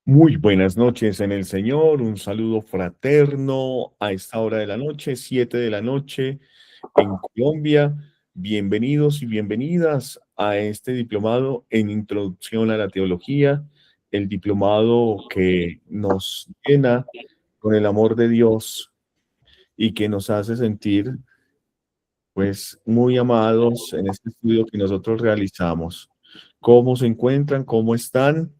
Muy buenas noches en el Señor, un saludo fraterno a esta hora de la noche, 7 de la noche en Colombia. Bienvenidos y bienvenidas a este diplomado en Introducción a la Teología, el diplomado que nos llena con el amor de Dios y que nos hace sentir pues muy amados en este estudio que nosotros realizamos. ¿Cómo se encuentran? ¿Cómo están?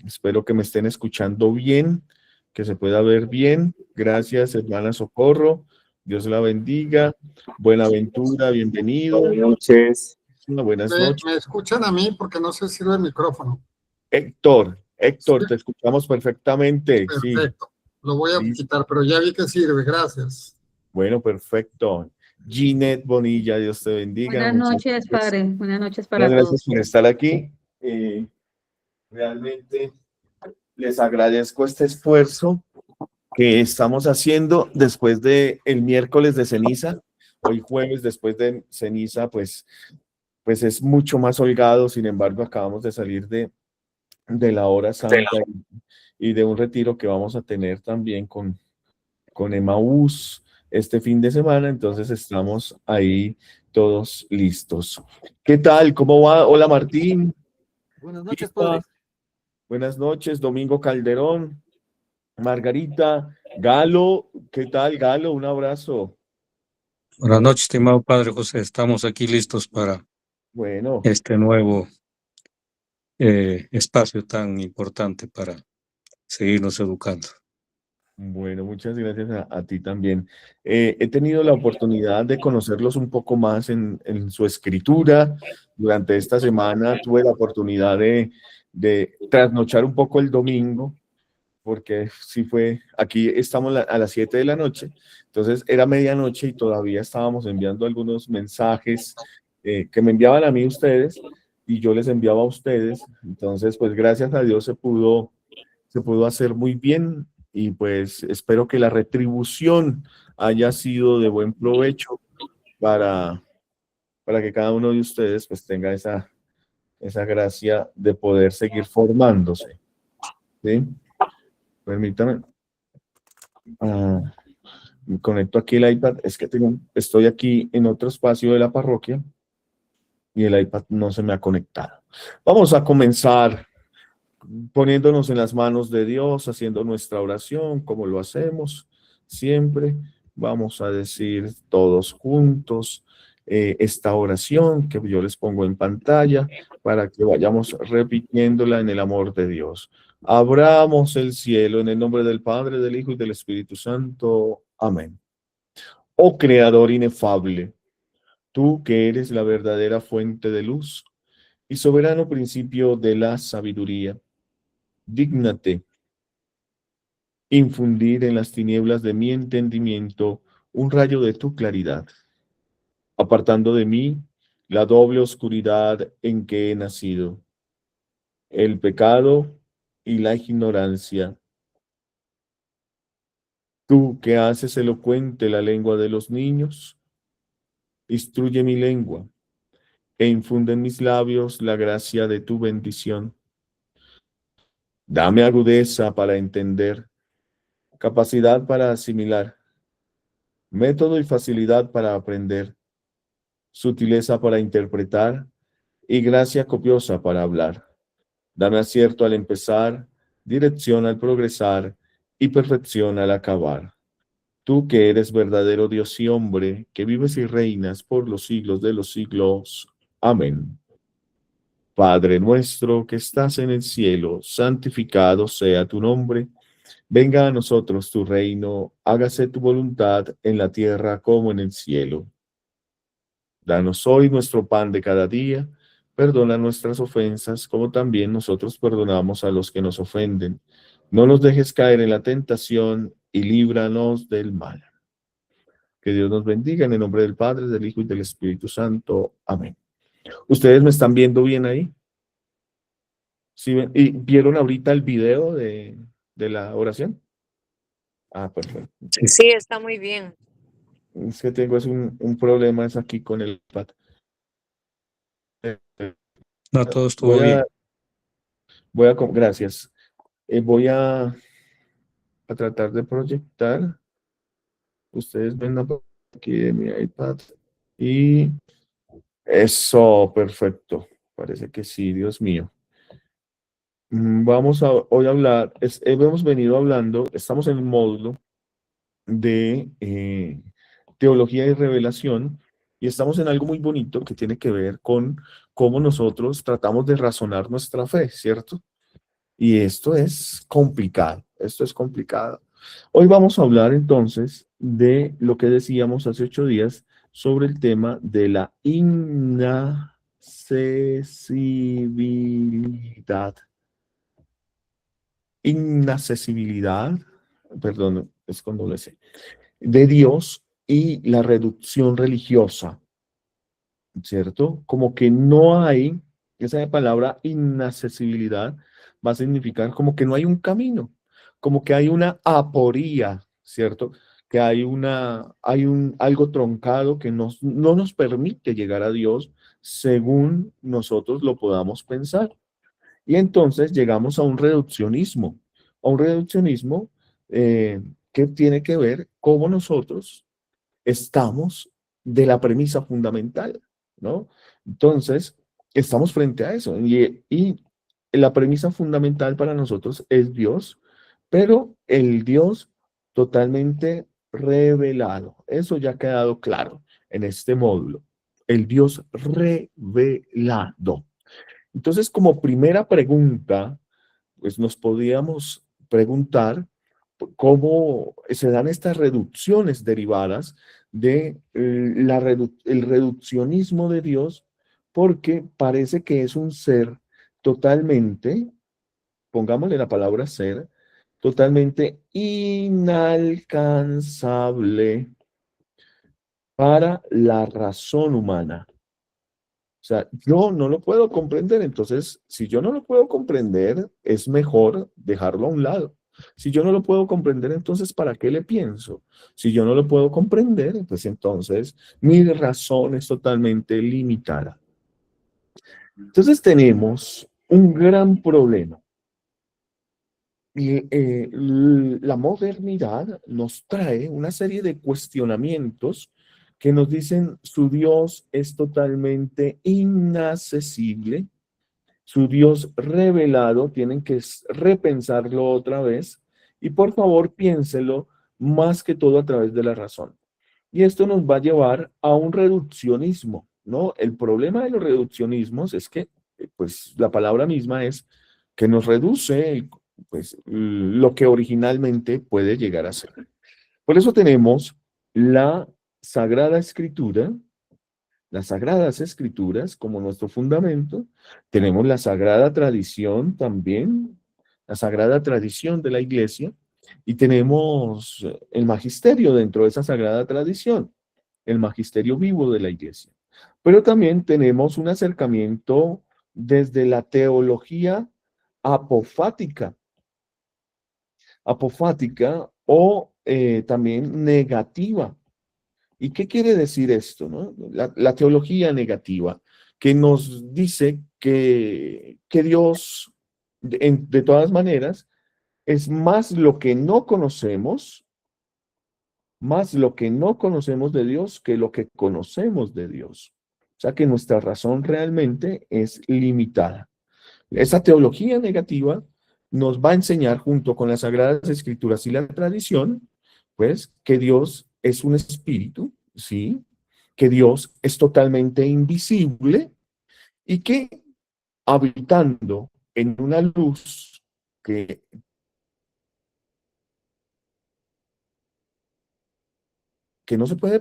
Espero que me estén escuchando bien, que se pueda ver bien. Gracias, hermana Socorro. Dios la bendiga. Buenaventura, bienvenido. Buenas noches. Buenas noches. Me escuchan a mí porque no se sirve el micrófono. Héctor, Sí, te escuchamos perfectamente. Sí, perfecto. Lo voy a listo. quitar, pero ya vi que sirve. Gracias. Bueno, perfecto. Ginette Bonilla, Dios te bendiga. Buenas noches, padre. Buenas noches Muchas para gracias todos. por estar aquí. Realmente les agradezco este esfuerzo que estamos haciendo después de el miércoles de ceniza. Hoy jueves después de ceniza, pues es mucho más holgado. Sin embargo, acabamos de salir de la hora santa y de un retiro que vamos a tener también con Emaús este fin de semana. Entonces estamos ahí todos listos. ¿Qué tal? ¿Cómo va? Hola, Martín. Buenas noches, padre. Buenas noches, Domingo Calderón, Margarita, Galo, ¿qué tal, Galo? Un abrazo. Buenas noches, estimado Padre José. Estamos aquí listos para Bueno, este nuevo espacio tan importante para seguirnos educando. bueno, muchas gracias a ti también. He tenido la oportunidad de conocerlos un poco más en su escritura. Durante esta semana tuve la oportunidad de trasnochar un poco el domingo, porque sí fue, aquí estamos a las 7 de la noche, entonces era medianoche y todavía estábamos enviando algunos mensajes que me enviaban a mí ustedes y yo les enviaba a ustedes. Entonces, pues gracias a Dios se pudo hacer muy bien y pues espero que la retribución haya sido de buen provecho para, para que cada uno de ustedes pues tenga esa gracia de poder seguir formándose. ¿Sí? Permítame. Conecto aquí el iPad, es que estoy aquí en otro espacio de la parroquia y el iPad no se me ha conectado. Vamos a comenzar poniéndonos en las manos de Dios, haciendo nuestra oración, como lo hacemos siempre. Vamos a decir todos juntos esta oración que yo les pongo en pantalla para que vayamos repitiéndola en el amor de Dios. Abramos el cielo en el nombre del Padre, del Hijo y del Espíritu Santo. Amén. Oh Creador inefable, tú que eres la verdadera fuente de luz y soberano principio de la sabiduría, dígnate infundir en las tinieblas de mi entendimiento un rayo de tu claridad, apartando de mí la doble oscuridad en que he nacido, el pecado y la ignorancia. Tú que haces elocuente la lengua de los niños, instruye mi lengua e infunde en mis labios la gracia de tu bendición. Dame agudeza para entender, capacidad para asimilar, método y facilidad para aprender, sutileza para interpretar y gracia copiosa para hablar. Dame acierto al empezar, dirección al progresar y perfección al acabar. Tú que eres verdadero Dios y hombre, que vives y reinas por los siglos de los siglos. Amén. Padre nuestro que estás en el cielo, santificado sea tu nombre. Venga a nosotros tu reino, hágase tu voluntad en la tierra como en el cielo. Danos hoy nuestro pan de cada día, perdona nuestras ofensas como también nosotros perdonamos a los que nos ofenden. No nos dejes caer en la tentación y líbranos del mal. Que Dios nos bendiga en el nombre del Padre, del Hijo y del Espíritu Santo. Amén. ¿Ustedes me están viendo bien ahí? ¿Sí ven? ¿Y vieron ahorita el video de la oración? Ah, perfecto. Sí, está muy bien. Es que tengo un problema es aquí con el iPad. No, todo estuvo Voy a, bien. gracias. Voy a tratar de proyectar. Ustedes ven aquí de mi iPad. Y eso, perfecto. Parece que sí, Dios mío. Vamos a hoy a hablar, hemos venido hablando, estamos en un módulo de teología y revelación y estamos en algo muy bonito que tiene que ver con cómo nosotros tratamos de razonar nuestra fe, ¿cierto? Y esto es complicado, esto es complicado. Hoy vamos a hablar entonces de lo que decíamos hace 8 días sobre el tema de la inaccesibilidad. Inaccesibilidad, perdón, es con doble C, de Dios y la reducción religiosa, ¿cierto? Como que no hay, esa palabra inaccesibilidad va a significar como que no hay un camino, como que hay una aporía, ¿cierto? Que hay algo troncado que no nos permite llegar a Dios según nosotros lo podamos pensar. Y entonces llegamos a un reduccionismo que tiene que ver cómo nosotros estamos de la premisa fundamental, ¿no? Entonces, estamos frente a eso. Y la premisa fundamental para nosotros es Dios, pero el Dios totalmente revelado. Eso ya ha quedado claro en este módulo. El Dios revelado. Entonces, como primera pregunta, pues nos podíamos preguntar cómo se dan estas reducciones derivadas de el reduccionismo de Dios, porque parece que es un ser totalmente, pongámosle la palabra ser, totalmente inalcanzable para la razón humana. O sea, yo no lo puedo comprender, entonces, si yo no lo puedo comprender, es mejor dejarlo a un lado. Si yo no lo puedo comprender, entonces, ¿para qué le pienso? Si yo no lo puedo comprender, pues entonces mi razón es totalmente limitada. Entonces tenemos un gran problema. Y la modernidad nos trae una serie de cuestionamientos que nos dicen su Dios es totalmente inaccesible, su Dios revelado, tienen que repensarlo otra vez y por favor piénselo más que todo a través de la razón. Y esto nos va a llevar a un reduccionismo, ¿no? El problema de los reduccionismos es que, pues, la palabra misma es que nos reduce, pues, lo que originalmente puede llegar a ser. Por eso tenemos la Sagrada Escritura, las Sagradas Escrituras como nuestro fundamento, tenemos la Sagrada Tradición también, la Sagrada Tradición de la Iglesia, y tenemos el magisterio dentro de esa Sagrada Tradición, el magisterio vivo de la Iglesia. Pero también tenemos un acercamiento desde la teología apofática, o también negativa. ¿Y qué quiere decir esto, no? La teología negativa, que nos dice que Dios, de todas maneras, es más lo que no conocemos de Dios que lo que conocemos de Dios. O sea que nuestra razón realmente es limitada. Esa teología negativa nos va a enseñar, junto con las Sagradas Escrituras y la tradición, pues, que Dios es un espíritu, ¿sí? Que Dios es totalmente invisible y que habitando en una luz que no se puede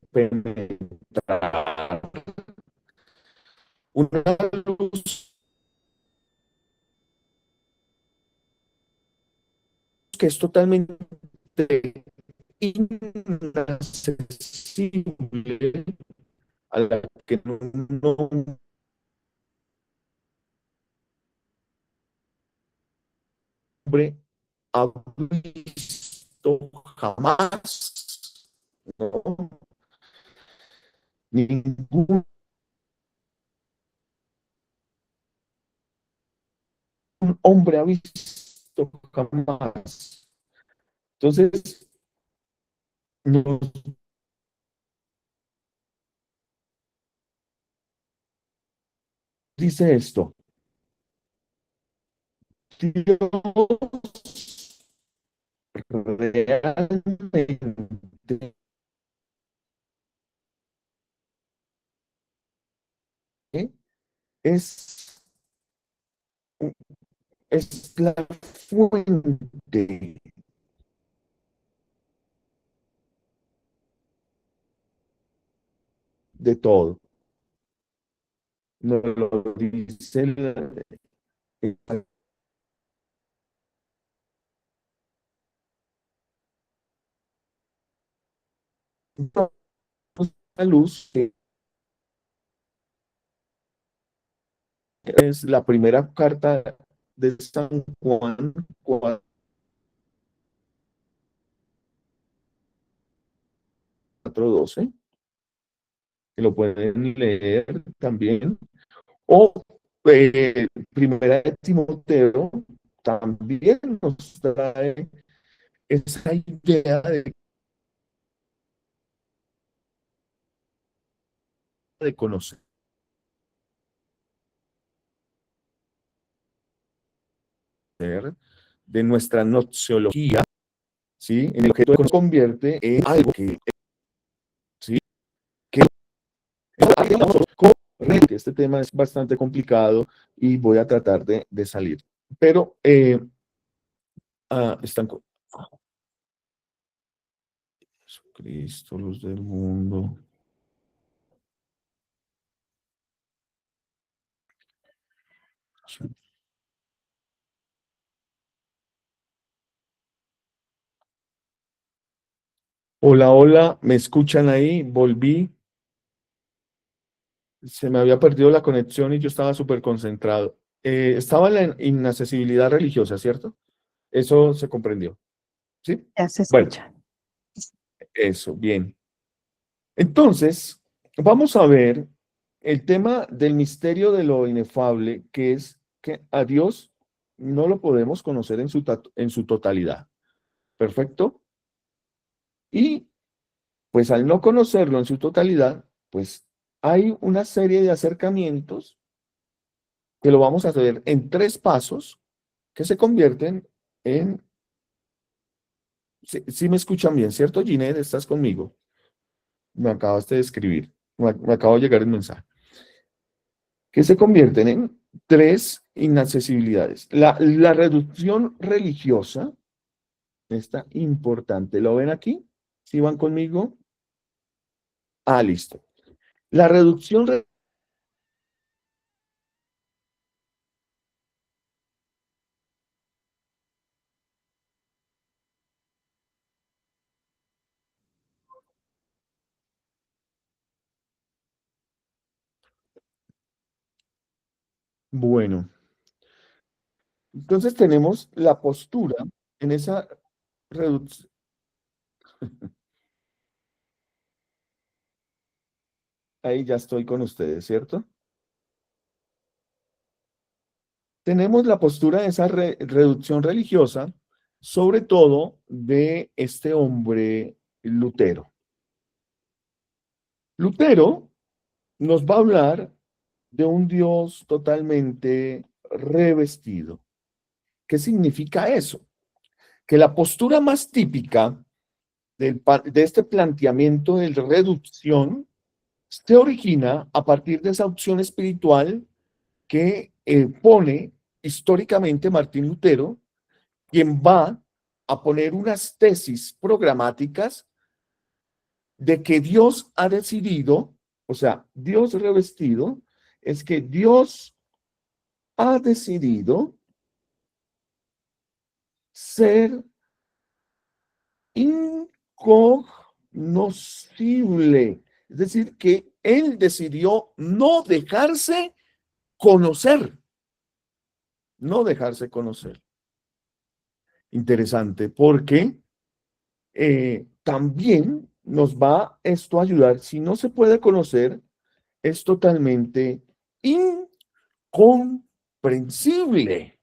penetrar, una luz que es totalmente inaccesible, a la que no hombre ha visto jamás, ¿no? Ningún hombre ha visto visto jamás. Entonces, nos dice esto. Dios realmente es, es la fuente de todo. Nos lo dice la luz, que es la primera carta de San Juan 4:12, que lo pueden leer también, o primera de Timoteo también nos trae esa idea de conocer, de nuestra noxiología, ¿sí? En el objeto se convierte en algo que, ¿sí? Que correcto. Este tema es bastante complicado y voy a tratar de salir. Pero están con Jesucristo, luz del mundo. Hola, hola, ¿me escuchan ahí? Volví. Se me había perdido la conexión y yo estaba súper concentrado. Estaba en la inaccesibilidad religiosa, ¿cierto? Eso se comprendió. ¿Sí? Ya se Bueno, escucha. eso, bien. Entonces, vamos a ver el tema del misterio de lo inefable, que es que a Dios no lo podemos conocer en su totalidad. ¿Perfecto? Y pues al no conocerlo en su totalidad, pues hay una serie de acercamientos que lo vamos a hacer en 3 pasos que se convierten en... Si me escuchan bien, ¿cierto, Ginette? ¿Estás conmigo? Me acabaste de escribir, me acabo de llegar el mensaje. Que se convierten en 3 inaccesibilidades. La reducción religiosa, está importante. ¿Lo ven aquí? ¿Sí van conmigo? Listo. La reducción bueno, entonces tenemos la postura en esa reducción. Ahí ya estoy con ustedes, ¿cierto? Tenemos la postura de esa reducción religiosa, sobre todo de este hombre Lutero. Lutero nos va a hablar de un Dios totalmente revestido. ¿Qué significa eso? Que la postura más típica de este planteamiento de reducción se origina a partir de esa opción espiritual que pone históricamente Martín Lutero, quien va a poner unas tesis programáticas de que Dios ha decidido, o sea, Dios revestido, es que Dios ha decidido ser incognoscible. Es decir, que Él decidió no dejarse conocer, no dejarse conocer. Interesante, porque también nos va esto a ayudar. Si no se puede conocer, es totalmente incomprensible.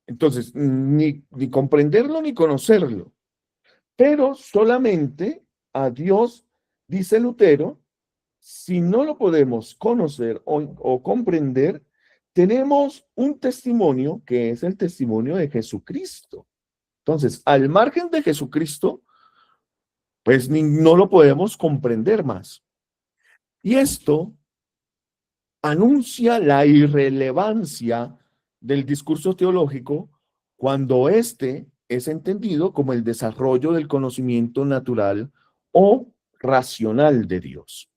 Entonces, ni comprenderlo ni conocerlo, pero solamente a Dios, dice Lutero, si no lo podemos conocer o comprender, tenemos un testimonio que es el testimonio de Jesucristo. Entonces, al margen de Jesucristo, pues no lo podemos comprender más. Y esto anuncia la irrelevancia del discurso teológico cuando éste es entendido como el desarrollo del conocimiento natural o racional de Dios.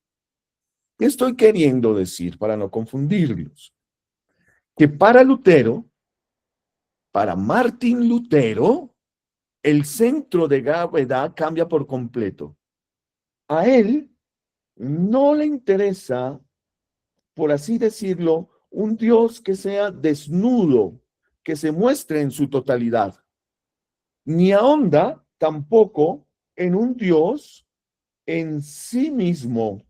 ¿Qué estoy queriendo decir para no confundirlos? Que para Lutero, para Martín Lutero, el centro de gravedad cambia por completo. A él no le interesa, por así decirlo, un Dios que sea desnudo, que se muestre en su totalidad. Ni ahonda tampoco en un Dios en sí mismo.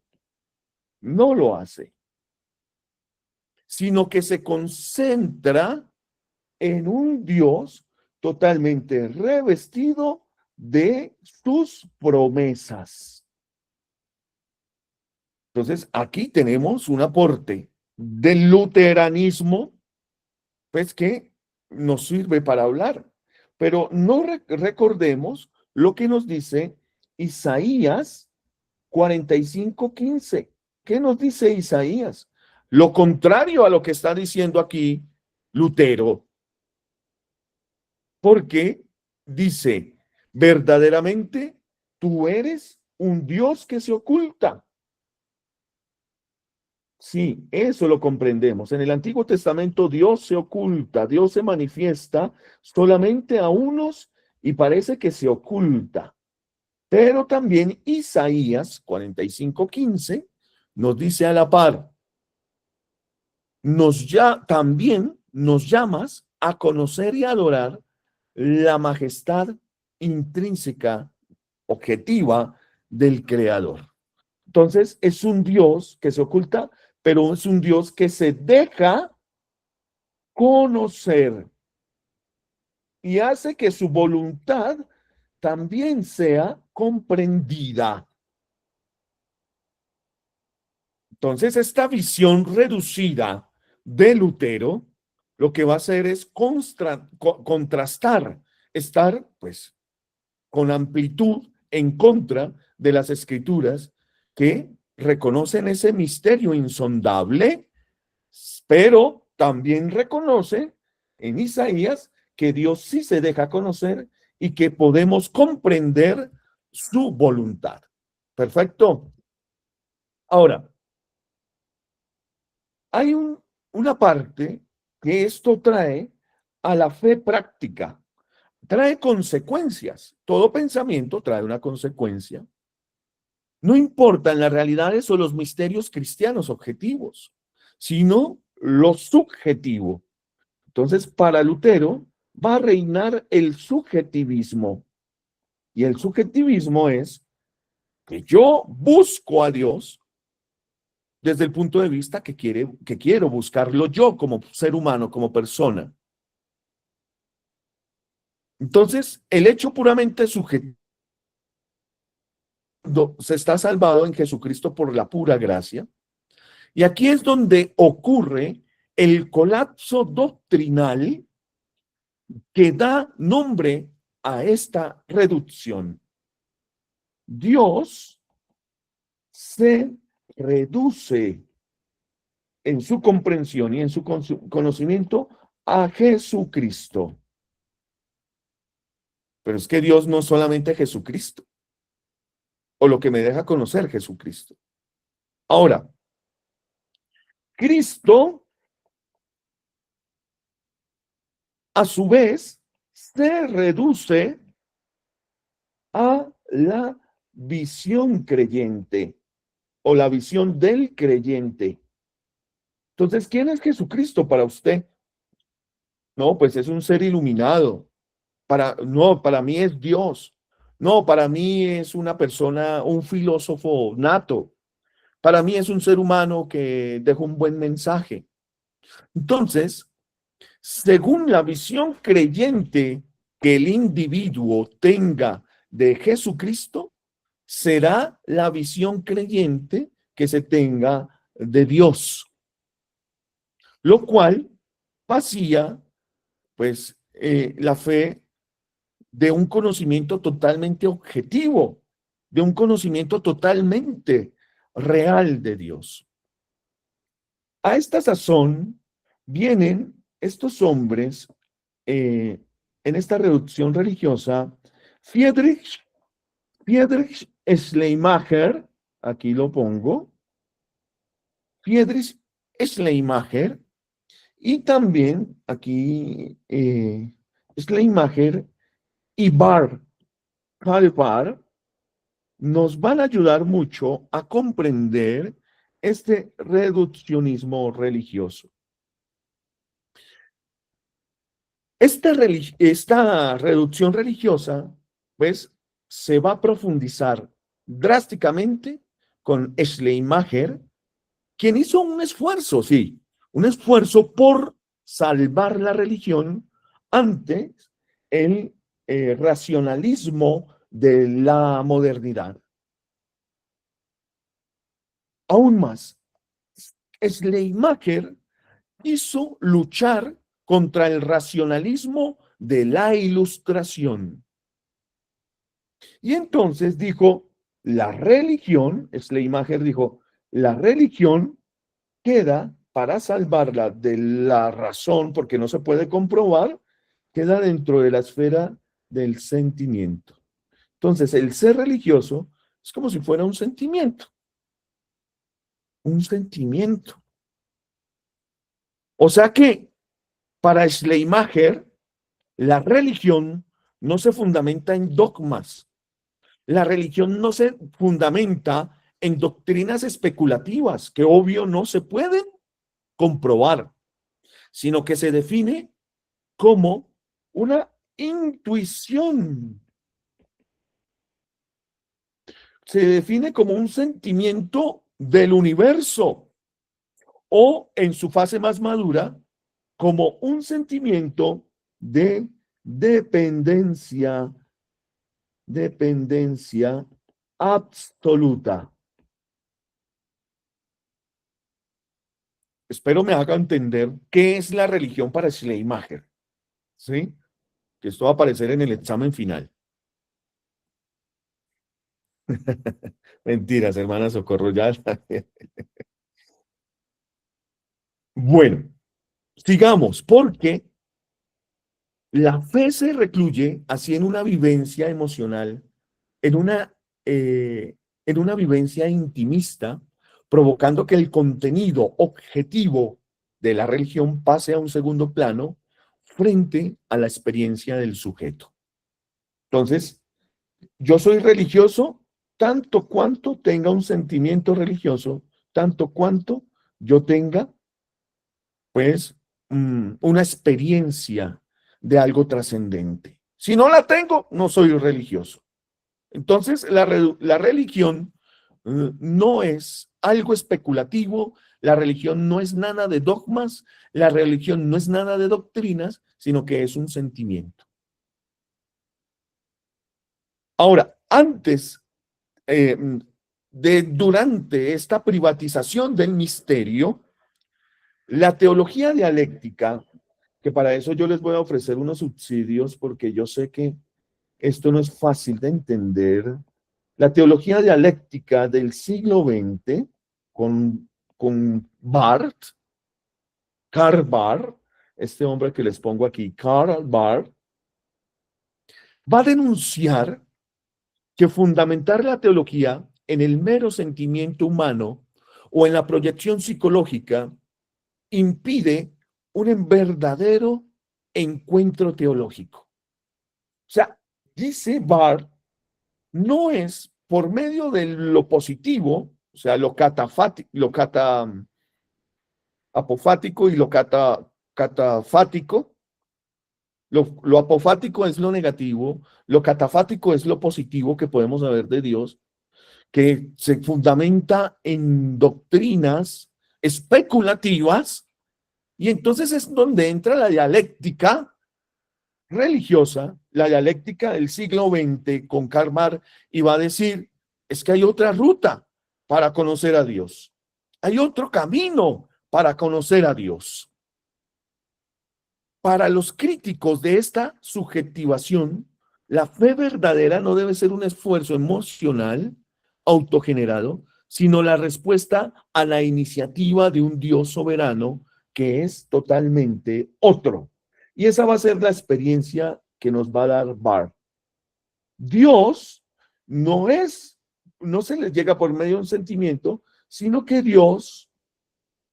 No lo hace, sino que se concentra en un Dios totalmente revestido de sus promesas. Entonces, aquí tenemos un aporte del luteranismo, pues que nos sirve para hablar. Pero no recordemos lo que nos dice Isaías 45:15. ¿Qué nos dice Isaías? Lo contrario a lo que está diciendo aquí Lutero. Porque dice, verdaderamente tú eres un Dios que se oculta. Sí, eso lo comprendemos. En el Antiguo Testamento Dios se oculta, Dios se manifiesta solamente a unos y parece que se oculta. Pero también Isaías 45:15 nos dice a la par, también nos llamas a conocer y adorar la majestad intrínseca, objetiva del Creador. Entonces, es un Dios que se oculta, pero es un Dios que se deja conocer y hace que su voluntad también sea comprendida. Entonces, esta visión reducida de Lutero, lo que va a hacer es contrastar, estar, pues, con amplitud en contra de las escrituras que reconocen ese misterio insondable, pero también reconoce en Isaías que Dios sí se deja conocer y que podemos comprender su voluntad. Perfecto. Ahora, hay una parte que esto trae a la fe práctica. Trae consecuencias. Todo pensamiento trae una consecuencia. No importan las realidades o los misterios cristianos objetivos, sino lo subjetivo. Entonces, para Lutero va a reinar el subjetivismo. Y el subjetivismo es que yo busco a Dios desde el punto de vista que quiero buscarlo yo como ser humano, como persona. Entonces, el hecho puramente subjetivo se está salvado en Jesucristo por la pura gracia. Y aquí es donde ocurre el colapso doctrinal que da nombre a esta reducción. Dios se reduce en su comprensión y en su conocimiento a Jesucristo. Pero es que Dios no es solamente Jesucristo, o lo que me deja conocer Jesucristo. Ahora, Cristo, a su vez, se reduce a la visión creyente o la visión del creyente. Entonces, ¿quién es Jesucristo para usted? No, pues es un ser iluminado. No, para mí es Dios. No, para mí es una persona, un filósofo nato. Para mí es un ser humano que dejó un buen mensaje. Entonces, según la visión creyente que el individuo tenga de Jesucristo, será la visión creyente que se tenga de Dios, lo cual vacía, pues, la fe de un conocimiento totalmente objetivo, de un conocimiento totalmente real de Dios. A esta sazón vienen estos hombres en esta reducción religiosa, Friedrich Schleiermacher, aquí lo pongo, Friedrich Schleiermacher, y también aquí Schleiermacher y Karl Barth nos van a ayudar mucho a comprender este reduccionismo religioso. Esta reducción religiosa, pues, se va a profundizar drásticamente con Schleiermacher, quien hizo un esfuerzo, sí, un esfuerzo por salvar la religión ante el racionalismo de la modernidad. Aún más, Schleiermacher quiso luchar contra el racionalismo de la Ilustración. Y entonces dijo, la religión, Schleiermacher dijo, la religión queda, para salvarla de la razón, porque no se puede comprobar, queda dentro de la esfera del sentimiento. Entonces, el ser religioso es como si fuera un sentimiento. Un sentimiento. O sea que, para Schleiermacher, la religión no se fundamenta en dogmas. La religión no se fundamenta en doctrinas especulativas, que obvio no se pueden comprobar, sino que se define como una intuición. Se define como un sentimiento del universo, o en su fase más madura, como un sentimiento de dependencia absoluta. Espero me haga entender qué es la religión para Schleiermacher, ¿sí? Que esto va a aparecer en el examen final. Mentiras, hermana Socorro, ya. Bueno, sigamos, porque la fe se recluye así en una vivencia emocional, en una vivencia intimista, provocando que el contenido objetivo de la religión pase a un segundo plano frente a la experiencia del sujeto. Entonces, yo soy religioso tanto cuanto tenga un sentimiento religioso, tanto cuanto yo tenga, pues, una experiencia de algo trascendente. Si no la tengo, no soy religioso. Entonces, la religión no es algo especulativo, la religión no es nada de dogmas, la religión no es nada de doctrinas, sino que es un sentimiento. Ahora, durante esta privatización del misterio, la teología dialéctica, que para eso yo les voy a ofrecer unos subsidios, porque yo sé que esto no es fácil de entender. La teología dialéctica del siglo XX, con Karl Barth, este hombre que les pongo aquí, Karl Barth, va a denunciar que fundamentar la teología en el mero sentimiento humano o en la proyección psicológica impide un verdadero encuentro teológico. O sea, dice Barth, no es por medio de lo positivo, o sea, lo apofático y lo catafático. Lo apofático es lo negativo, lo catafático es lo positivo que podemos saber de Dios, que se fundamenta en doctrinas especulativas Y entonces es donde entra la dialéctica religiosa, la dialéctica del siglo XX con Karl Marx, y va a decir, es que hay otra ruta para conocer a Dios. Hay otro camino para conocer a Dios. Para los críticos de esta subjetivación, la fe verdadera no debe ser un esfuerzo emocional autogenerado, sino la respuesta a la iniciativa de un Dios soberano que es totalmente otro. Y esa va a ser la experiencia que nos va a dar Barth. Dios no se le llega por medio de un sentimiento, sino que Dios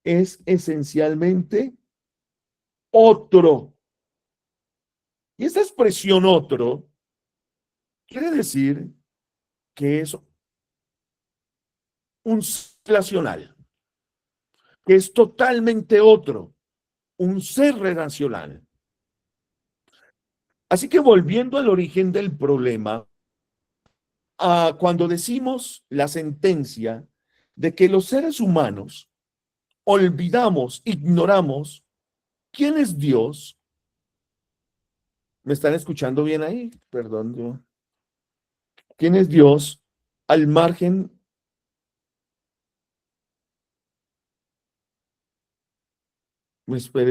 es esencialmente otro. Y esta expresión otro quiere decir que es un relacional, que es totalmente otro, un ser relacional. Así que volviendo al origen del problema, cuando decimos la sentencia de que los seres humanos olvidamos, ignoramos quién es Dios. ¿Me están escuchando bien ahí? Perdón. ¿Quién es Dios al margen?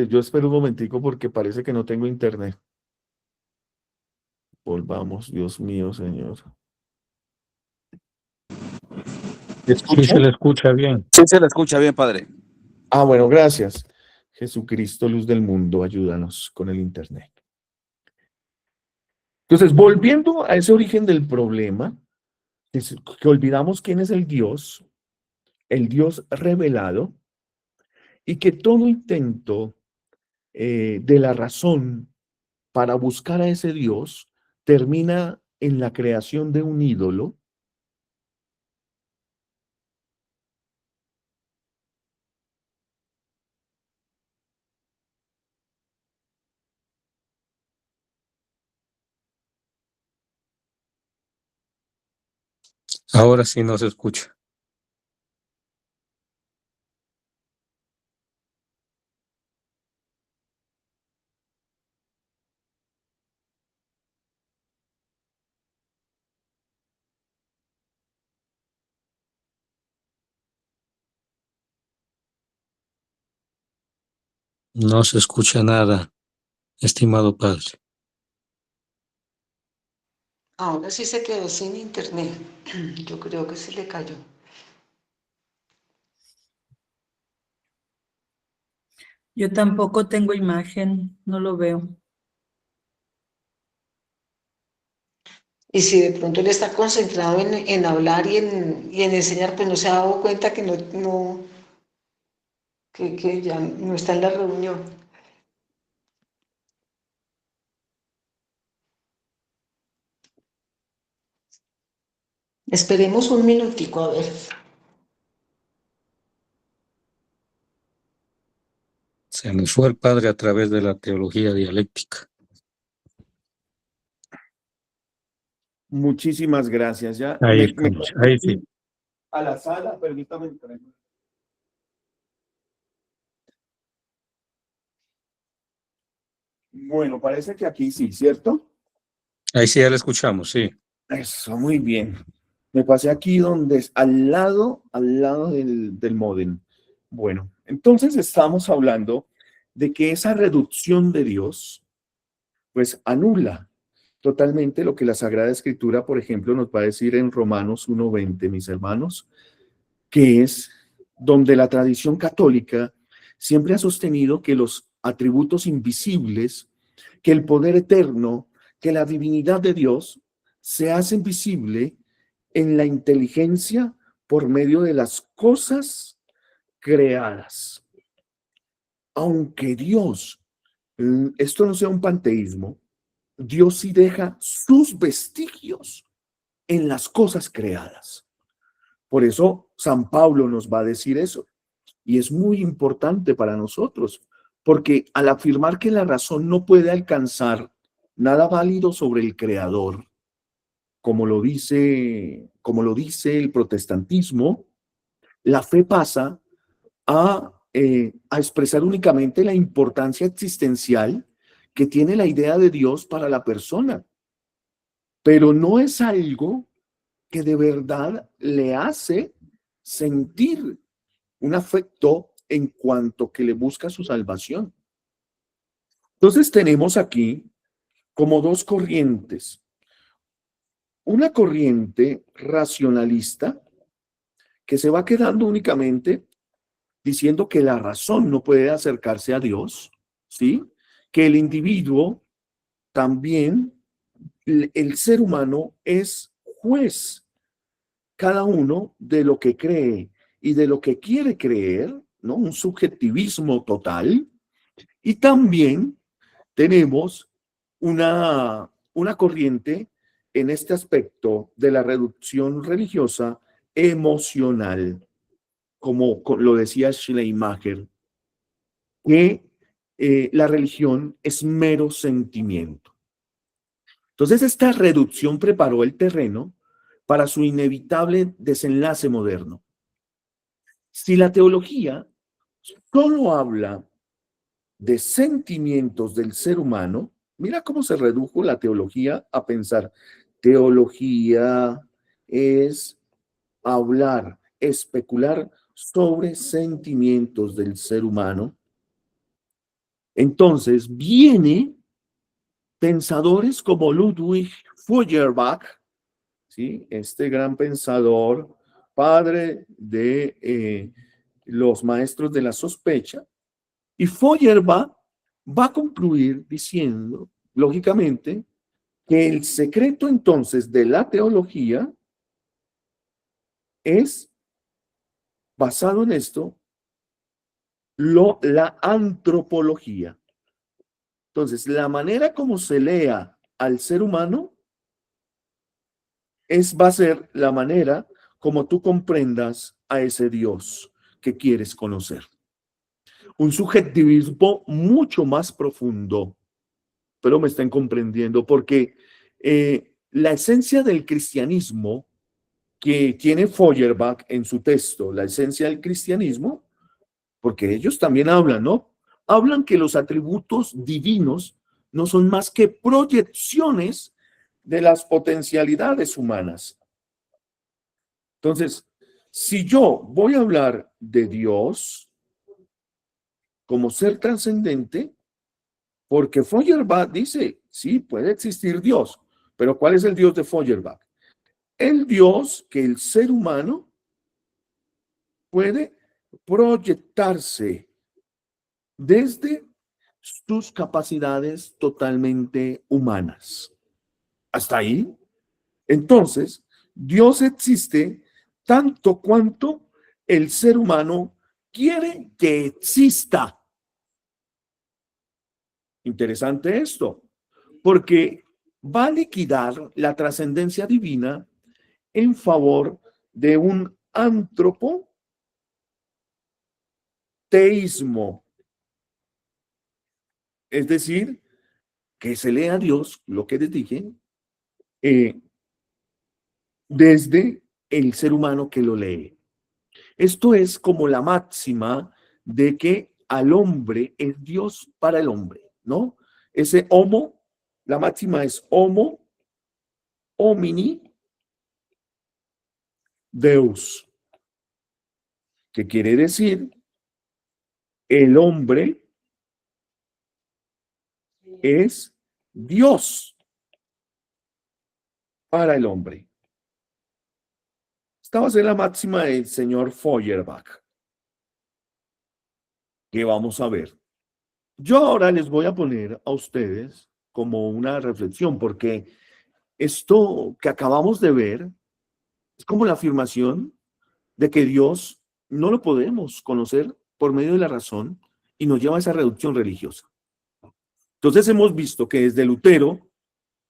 Yo espero un momentico porque parece que no tengo internet. Volvamos, Dios mío, Señor. ¿Me Sí escucha? se le escucha bien. Sí, se la escucha bien, padre. Bueno, gracias. Jesucristo, luz del mundo, ayúdanos con el internet. Entonces, volviendo a ese origen del problema, que olvidamos quién es el Dios revelado, y que todo intento de la razón para buscar a ese Dios termina en la creación de un ídolo. Ahora sí no se escucha. No se escucha nada, estimado padre. Ahora sí se quedó sin internet. Yo creo que se le cayó. Yo tampoco tengo imagen, no lo veo. Y si de pronto él está concentrado en hablar y en enseñar, pues no se ha dado cuenta que que ya no está en la reunión. Esperemos un minutico a ver. Se nos fue el padre a través de la teología dialéctica. Muchísimas gracias. Ya Ahí me estamos, ahí sí. a la sala, permítame entrar. Bueno, parece que aquí sí, ¿cierto? Ahí sí ya le escuchamos, sí. Eso, muy bien. Me pasé aquí donde es al lado del módem. Bueno, entonces estamos hablando de que esa reducción de Dios, pues anula totalmente lo que la Sagrada Escritura, por ejemplo, nos va a decir en Romanos 1:20, mis hermanos, que es donde la tradición católica siempre ha sostenido que los atributos invisibles, que el poder eterno, que la divinidad de Dios se hacen visible en la inteligencia por medio de las cosas creadas. Aunque Dios, esto no sea un panteísmo, Dios sí deja sus vestigios en las cosas creadas. Por eso San Pablo nos va a decir eso. Y es muy importante para nosotros, porque al afirmar que la razón no puede alcanzar nada válido sobre el Creador, como lo dice el protestantismo, la fe pasa a a expresar únicamente la importancia existencial que tiene la idea de Dios para la persona, pero no es algo que de verdad le hace sentir un afecto en cuanto que le busca su salvación. Entonces tenemos aquí como dos corrientes. Una corriente racionalista que se va quedando únicamente diciendo que la razón no puede acercarse a Dios, ¿sí? Que el individuo también, el ser humano es juez, cada uno de lo que cree y de lo que quiere creer, ¿no? Un subjetivismo total. Y también tenemos una corriente en este aspecto de la reducción religiosa emocional, como lo decía Schleiermacher, que la religión es mero sentimiento. Entonces, esta reducción preparó el terreno para su inevitable desenlace moderno. Si la teología solo habla de sentimientos del ser humano, mira cómo se redujo la teología a pensar, teología es hablar, especular sobre sentimientos del ser humano. Entonces, viene pensadores como Ludwig Feuerbach, ¿sí? Este gran pensador, padre de los maestros de la sospecha, y Feuerbach va a concluir diciendo, lógicamente, que el secreto entonces de la teología es, basado en esto, la antropología. Entonces, la manera como se lea al ser humano va a ser la manera como tú comprendas a ese Dios que quieres conocer. Un subjetivismo mucho más profundo, pero me están comprendiendo, porque la esencia del cristianismo que tiene Feuerbach en su texto, la esencia del cristianismo, porque ellos también hablan, ¿no? Hablan que los atributos divinos no son más que proyecciones de las potencialidades humanas. Entonces, si yo voy a hablar de Dios como ser trascendente, porque Feuerbach dice, sí, puede existir Dios, pero ¿cuál es el Dios de Feuerbach? El Dios que el ser humano puede proyectarse desde sus capacidades totalmente humanas. ¿Hasta ahí? Entonces, Dios existe tanto cuanto el ser humano quiere que exista. Interesante esto, porque va a liquidar la trascendencia divina en favor de un antropoteísmo. Es decir, que se lea a Dios, lo que les dije, desde el ser humano que lo lee. Esto es como la máxima de que al hombre es Dios para el hombre, ¿no? Ese homo, la máxima es homo homini Deus, que quiere decir el hombre es Dios para el hombre. Esta va a ser la máxima del señor Feuerbach, que vamos a ver. Yo ahora les voy a poner a ustedes como una reflexión, porque esto que acabamos de ver es como la afirmación de que Dios no lo podemos conocer por medio de la razón y nos lleva a esa reducción religiosa. Entonces hemos visto que desde Lutero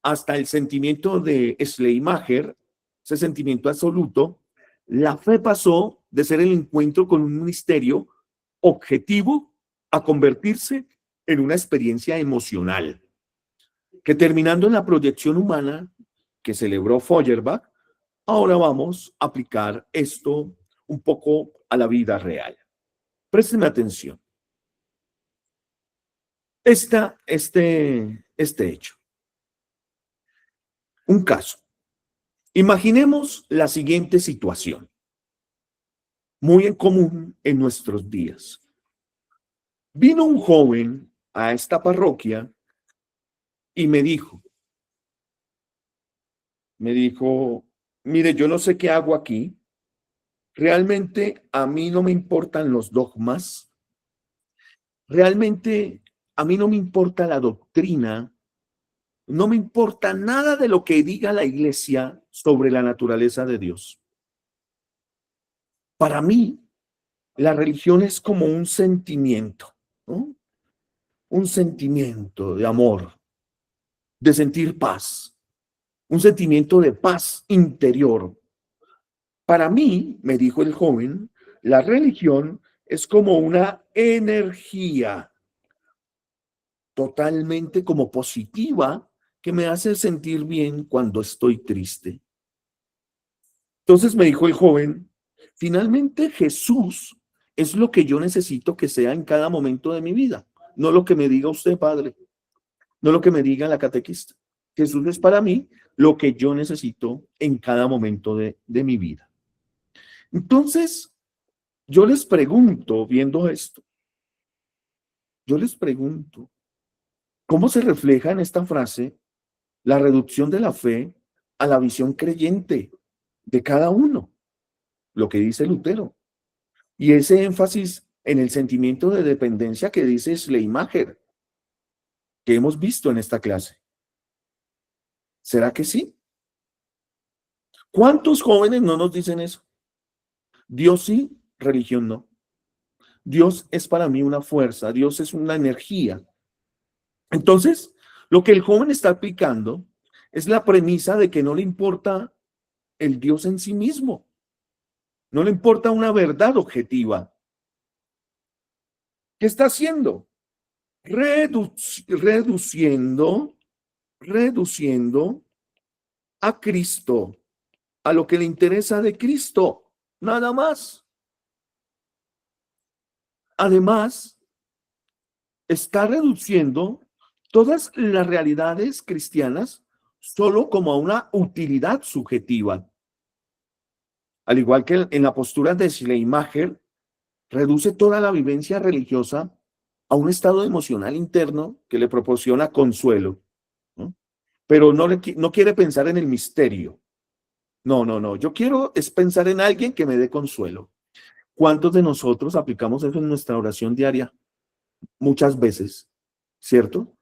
hasta el sentimiento de Schleiermacher, ese sentimiento absoluto, la fe pasó de ser el encuentro con un misterio objetivo a convertirse en una experiencia emocional, que terminando en la proyección humana que celebró Feuerbach, ahora vamos a aplicar esto un poco a la vida real. Présteme atención. Este hecho. Un caso. Imaginemos la siguiente situación, muy en común en nuestros días. Vino un joven a esta parroquia y me dijo, mire, yo no sé qué hago aquí. Realmente a mí no me importan los dogmas. Realmente a mí no me importa la doctrina. No me importa nada de lo que diga la iglesia sobre la naturaleza de Dios. Para mí, la religión es como un sentimiento, ¿no? Un sentimiento de amor, de sentir paz, un sentimiento de paz interior. Para mí, me dijo el joven, la religión es como una energía totalmente como positiva que me hace sentir bien cuando estoy triste. Entonces me dijo el joven, finalmente Jesús es lo que yo necesito que sea en cada momento de mi vida, no lo que me diga usted, padre, no lo que me diga la catequista. Jesús es para mí lo que yo necesito en cada momento de mi vida. Entonces, yo les pregunto, viendo esto, ¿cómo se refleja en esta frase la reducción de la fe a la visión creyente de cada uno? Lo que dice Lutero. Y ese énfasis en el sentimiento de dependencia que dice Schleiermacher, que hemos visto en esta clase. ¿Será que sí? ¿Cuántos jóvenes no nos dicen eso? Dios sí, religión no. Dios es para mí una fuerza, Dios es una energía. Entonces, lo que el joven está aplicando es la premisa de que no le importa el Dios en sí mismo. No le importa una verdad objetiva. ¿Qué está haciendo? Reduciendo a Cristo, a lo que le interesa de Cristo, nada más. Además, está reduciendo todas las realidades cristianas solo como a una utilidad subjetiva. Al igual que en la postura de Schleiermacher, reduce toda la vivencia religiosa a un estado emocional interno que le proporciona consuelo, ¿no? Pero no quiere pensar en el misterio. No. Yo quiero es pensar en alguien que me dé consuelo. ¿Cuántos de nosotros aplicamos eso en nuestra oración diaria? Muchas veces, ¿cierto?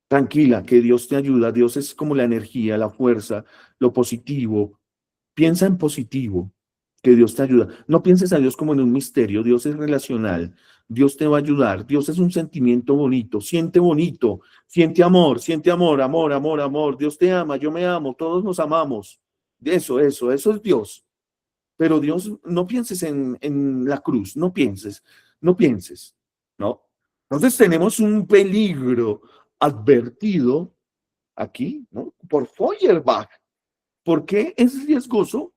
Tranquila, que Dios te ayuda. Dios es como la energía, la fuerza, lo positivo. Piensa en positivo, que Dios te ayuda. No pienses a Dios como en un misterio. Dios es relacional. Dios te va a ayudar. Dios es un sentimiento bonito. Siente amor, amor. Dios te ama, yo me amo, todos nos amamos. Eso es Dios. Pero Dios, no pienses en la cruz, no pienses, ¿no? Entonces tenemos un peligro advertido aquí, ¿no? Por Feuerbach. ¿Por qué es riesgoso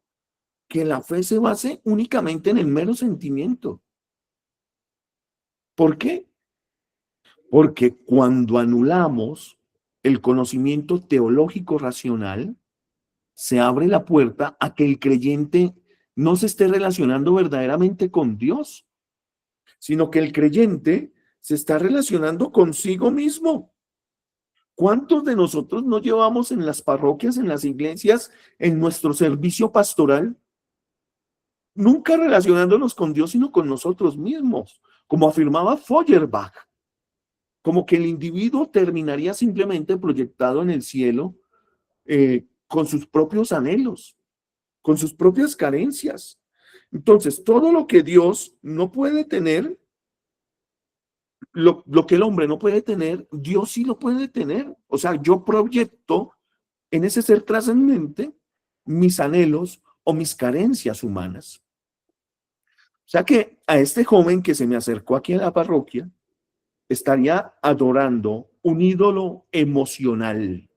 que la fe se base únicamente en el mero sentimiento? ¿Por qué? Porque cuando anulamos el conocimiento teológico racional, se abre la puerta a que el creyente no se esté relacionando verdaderamente con Dios, sino que el creyente se está relacionando consigo mismo. ¿Cuántos de nosotros no llevamos en las parroquias, en las iglesias, en nuestro servicio pastoral, nunca relacionándonos con Dios, sino con nosotros mismos? Como afirmaba Feuerbach, como que el individuo terminaría simplemente proyectado en el cielo con sus propios anhelos, con sus propias carencias. Entonces, todo lo que Dios no puede tener, lo que el hombre no puede tener, Dios sí lo puede tener. O sea, yo proyecto en ese ser trascendente mis anhelos o mis carencias humanas. O sea que a este joven que se me acercó aquí a la parroquia, estaría adorando un ídolo emocional.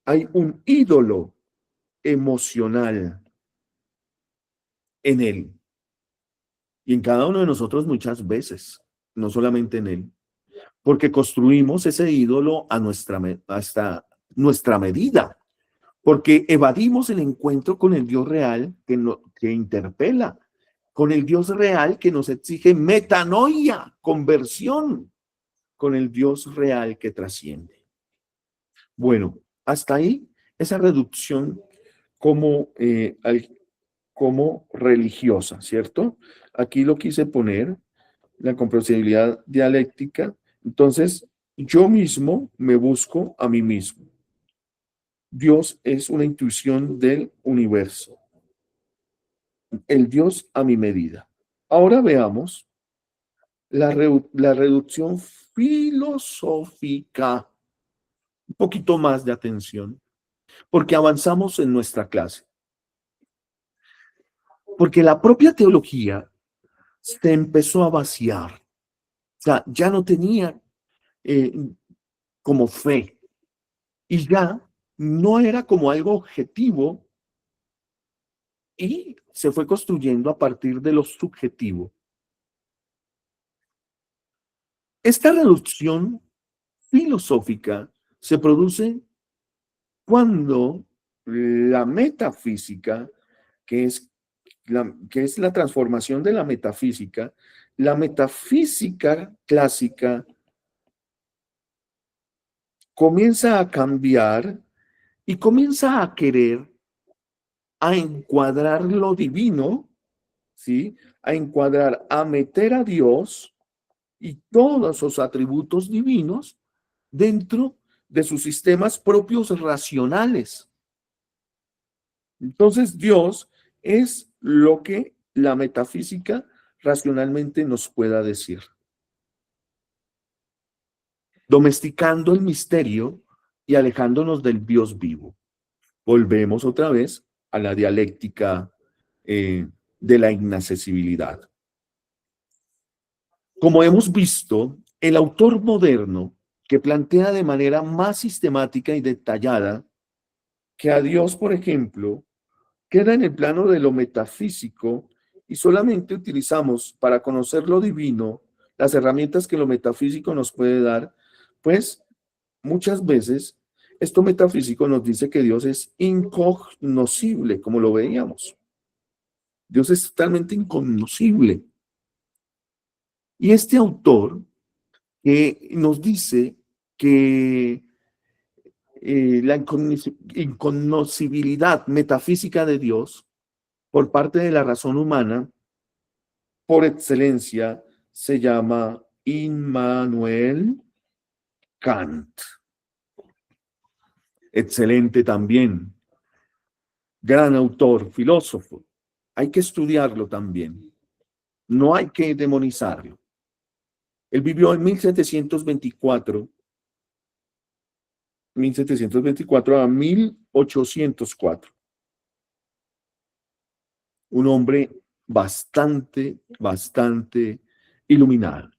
Hay un ídolo emocional en él. y en cada uno de nosotros muchas veces, no solamente en él, porque construimos ese ídolo hasta nuestra medida, porque evadimos el encuentro con el Dios real que interpela, con el Dios real que nos exige metanoia, conversión, con el Dios real que trasciende. Bueno, hasta ahí esa reducción como religiosa, ¿cierto? Aquí lo quise poner, la comprensibilidad dialéctica. Entonces, yo mismo me busco a mí mismo. Dios es una intuición del universo. El Dios a mi medida. Ahora veamos la reducción filosófica. Un poquito más de atención, porque avanzamos en nuestra clase. Porque la propia teología se empezó a vaciar. O sea, ya no tenía como fe. Y ya no era como algo objetivo y se fue construyendo a partir de lo subjetivo. Esta reducción filosófica se produce cuando la metafísica, que es la transformación de la metafísica clásica comienza a cambiar y comienza a querer a encuadrar lo divino, ¿sí? A meter a Dios y todos sus atributos divinos dentro de sus sistemas propios racionales. Entonces, Dios es lo que la metafísica racionalmente nos pueda decir. Domesticando el misterio y alejándonos del Dios vivo. Volvemos otra vez a la dialéctica de la inaccesibilidad. Como hemos visto, el autor moderno que plantea de manera más sistemática y detallada que a Dios, por ejemplo, queda en el plano de lo metafísico y solamente utilizamos para conocer lo divino las herramientas que lo metafísico nos puede dar, pues muchas veces esto metafísico nos dice que Dios es incognoscible, como lo veíamos. Dios es totalmente incognoscible. Y este autor que nos dice que la incognoscibilidad metafísica de Dios por parte de la razón humana, por excelencia, se llama Immanuel Kant. Excelente también. Gran autor, filósofo. Hay que estudiarlo también. No hay que demonizarlo. Él vivió en 1724 a 1804. Un hombre bastante iluminado.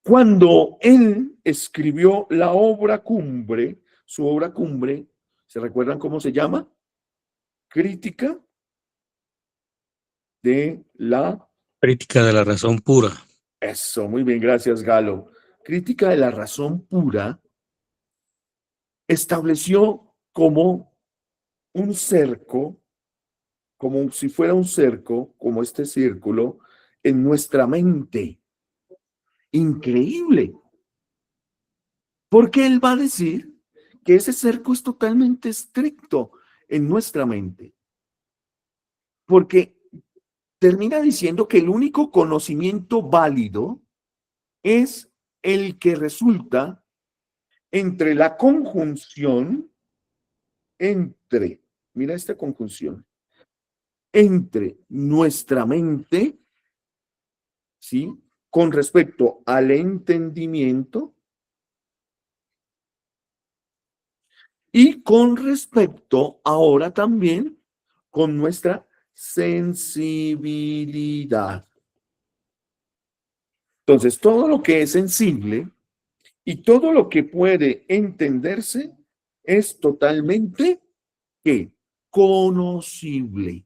Cuando él escribió la obra cumbre, su obra cumbre, ¿se recuerdan cómo se llama? Crítica de la razón pura. Eso, muy bien, gracias, Galo. Crítica de la razón pura estableció como un cerco, como si fuera un cerco, como este círculo, en nuestra mente. Increíble. Porque él va a decir que ese cerco es totalmente estricto en nuestra mente. Porque termina diciendo que el único conocimiento válido es el que resulta entre la conjunción mira esta conjunción, entre nuestra mente, ¿sí? Con respecto al entendimiento y con respecto ahora también con nuestra sensibilidad. Entonces, todo lo que es sensible y todo lo que puede entenderse es totalmente ¿qué? Conocible.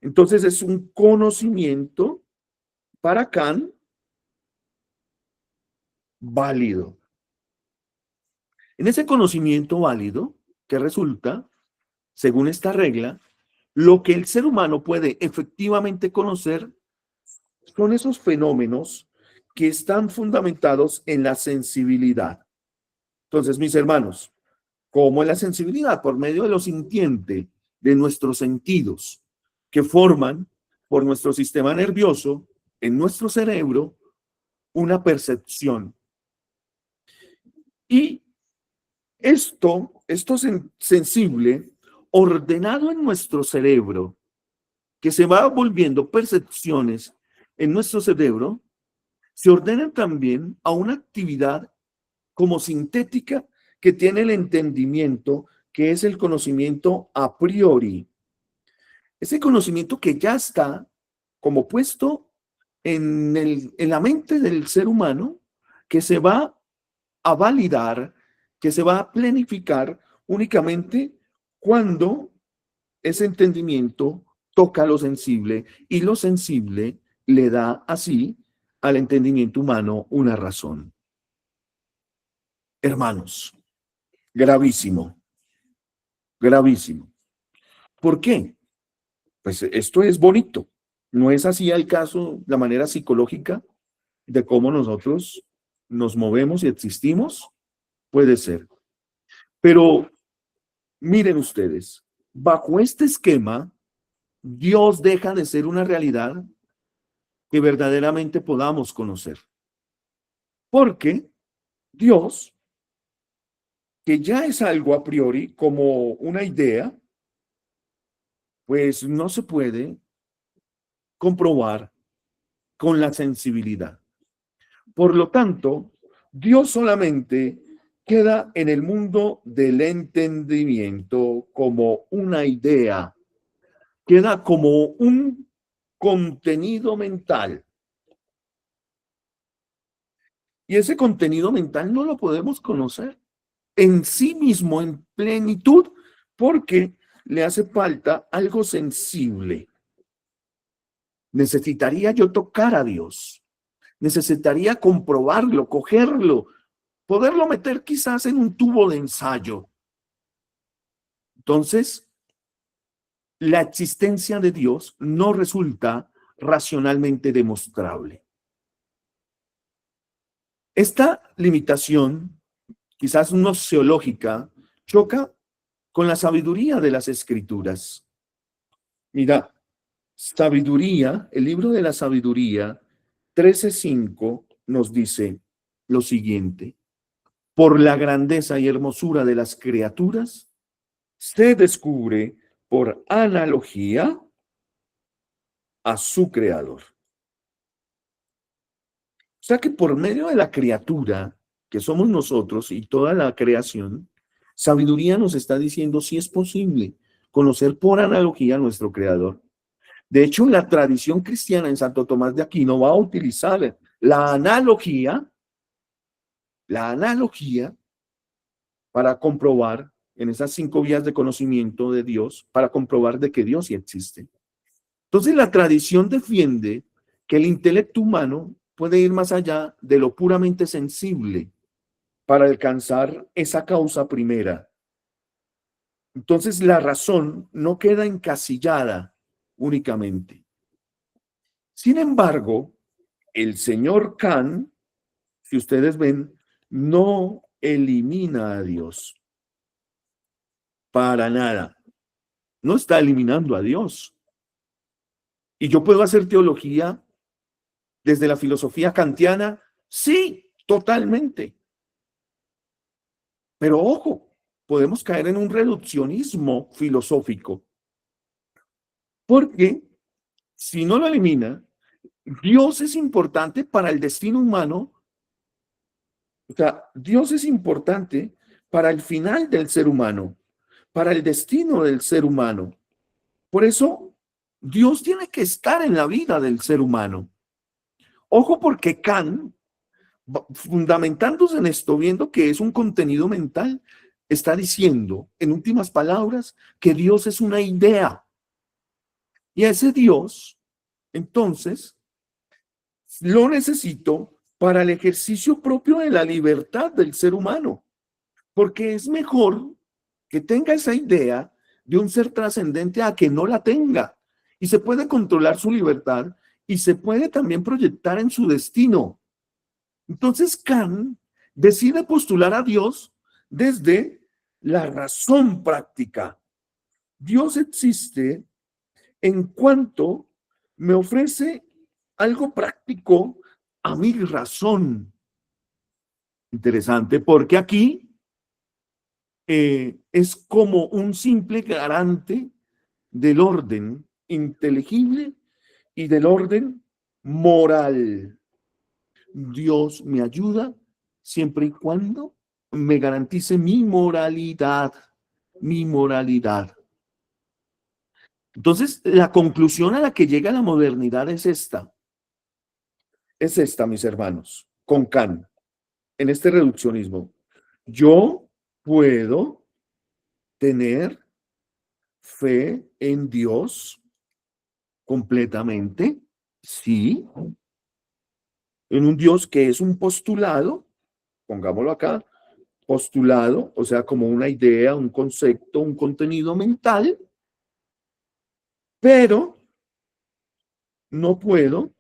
Entonces es un conocimiento para Kant válido. En ese conocimiento válido, que resulta, según esta regla, lo que el ser humano puede efectivamente conocer son esos fenómenos que están fundamentados en la sensibilidad. Entonces, mis hermanos, ¿cómo es la sensibilidad? Por medio de lo sintiente, de nuestros sentidos, que forman por nuestro sistema nervioso, en nuestro cerebro, una percepción. Y esto sensible, ordenado en nuestro cerebro, que se va volviendo percepciones en nuestro cerebro, se ordenan también a una actividad como sintética que tiene el entendimiento, que es el conocimiento a priori. Ese conocimiento que ya está como puesto en la mente del ser humano, que se va a validar, que se va a planificar únicamente cuando ese entendimiento toca lo sensible y lo sensible le da así al entendimiento humano una razón. Hermanos, gravísimo, gravísimo. ¿Por qué? Pues esto es bonito. No es así el caso, la manera psicológica de cómo nosotros nos movemos y existimos. Puede ser. Pero miren ustedes, bajo este esquema, Dios deja de ser una realidad que verdaderamente podamos conocer. Porque Dios, que ya es algo a priori como una idea, pues no se puede comprobar con la sensibilidad. Por lo tanto, Dios solamente queda en el mundo del entendimiento como una idea, queda como un contenido mental. Y ese contenido mental no lo podemos conocer en sí mismo, en plenitud, porque le hace falta algo sensible. Necesitaría yo tocar a Dios. Necesitaría comprobarlo, cogerlo, poderlo meter quizás en un tubo de ensayo. Entonces, la existencia de Dios no resulta racionalmente demostrable. Esta limitación, quizás no seológica, choca con la sabiduría de las Escrituras. Mira, sabiduría, el libro de la sabiduría, 13:5, nos dice lo siguiente: por la grandeza y hermosura de las criaturas, se descubre por analogía a su creador. O sea que por medio de la criatura, que somos nosotros y toda la creación, sabiduría nos está diciendo si es posible conocer por analogía a nuestro creador. De hecho, la tradición cristiana en Santo Tomás de Aquino va a utilizar la analogía para comprobar en esas 5 vías de conocimiento de Dios, para comprobar de que Dios sí existe. Entonces, la tradición defiende que el intelecto humano puede ir más allá de lo puramente sensible para alcanzar esa causa primera. Entonces, la razón no queda encasillada únicamente. Sin embargo, el señor Kant, si ustedes ven, no elimina a Dios. Para nada. No está eliminando a Dios. ¿Y yo puedo hacer teología desde la filosofía kantiana? Sí, totalmente. Pero ojo, podemos caer en un reduccionismo filosófico. Porque si no lo elimina, Dios es importante para el destino humano. O sea, Dios es importante para el final del ser humano, para el destino del ser humano. Por eso, Dios tiene que estar en la vida del ser humano. Ojo, porque Kant, fundamentándose en esto, viendo que es un contenido mental, está diciendo, en últimas palabras, que Dios es una idea. Y a ese Dios, entonces, lo necesito para el ejercicio propio de la libertad del ser humano, porque es mejor que tenga esa idea de un ser trascendente a que no la tenga. Y se puede controlar su libertad y se puede también proyectar en su destino. Entonces Kant decide postular a Dios desde la razón práctica. Dios existe en cuanto me ofrece algo práctico a mi razón. Interesante, porque aquí es como un simple garante del orden inteligible y del orden moral. Dios me ayuda siempre y cuando me garantice mi moralidad, mi moralidad. Entonces, la conclusión a la que llega la modernidad es esta, mis hermanos, con Kant, en este reduccionismo. Yo puedo tener fe en Dios completamente, sí, en un Dios que es un postulado, pongámoslo acá, postulado, o sea, como una idea, un concepto, un contenido mental, pero no puedo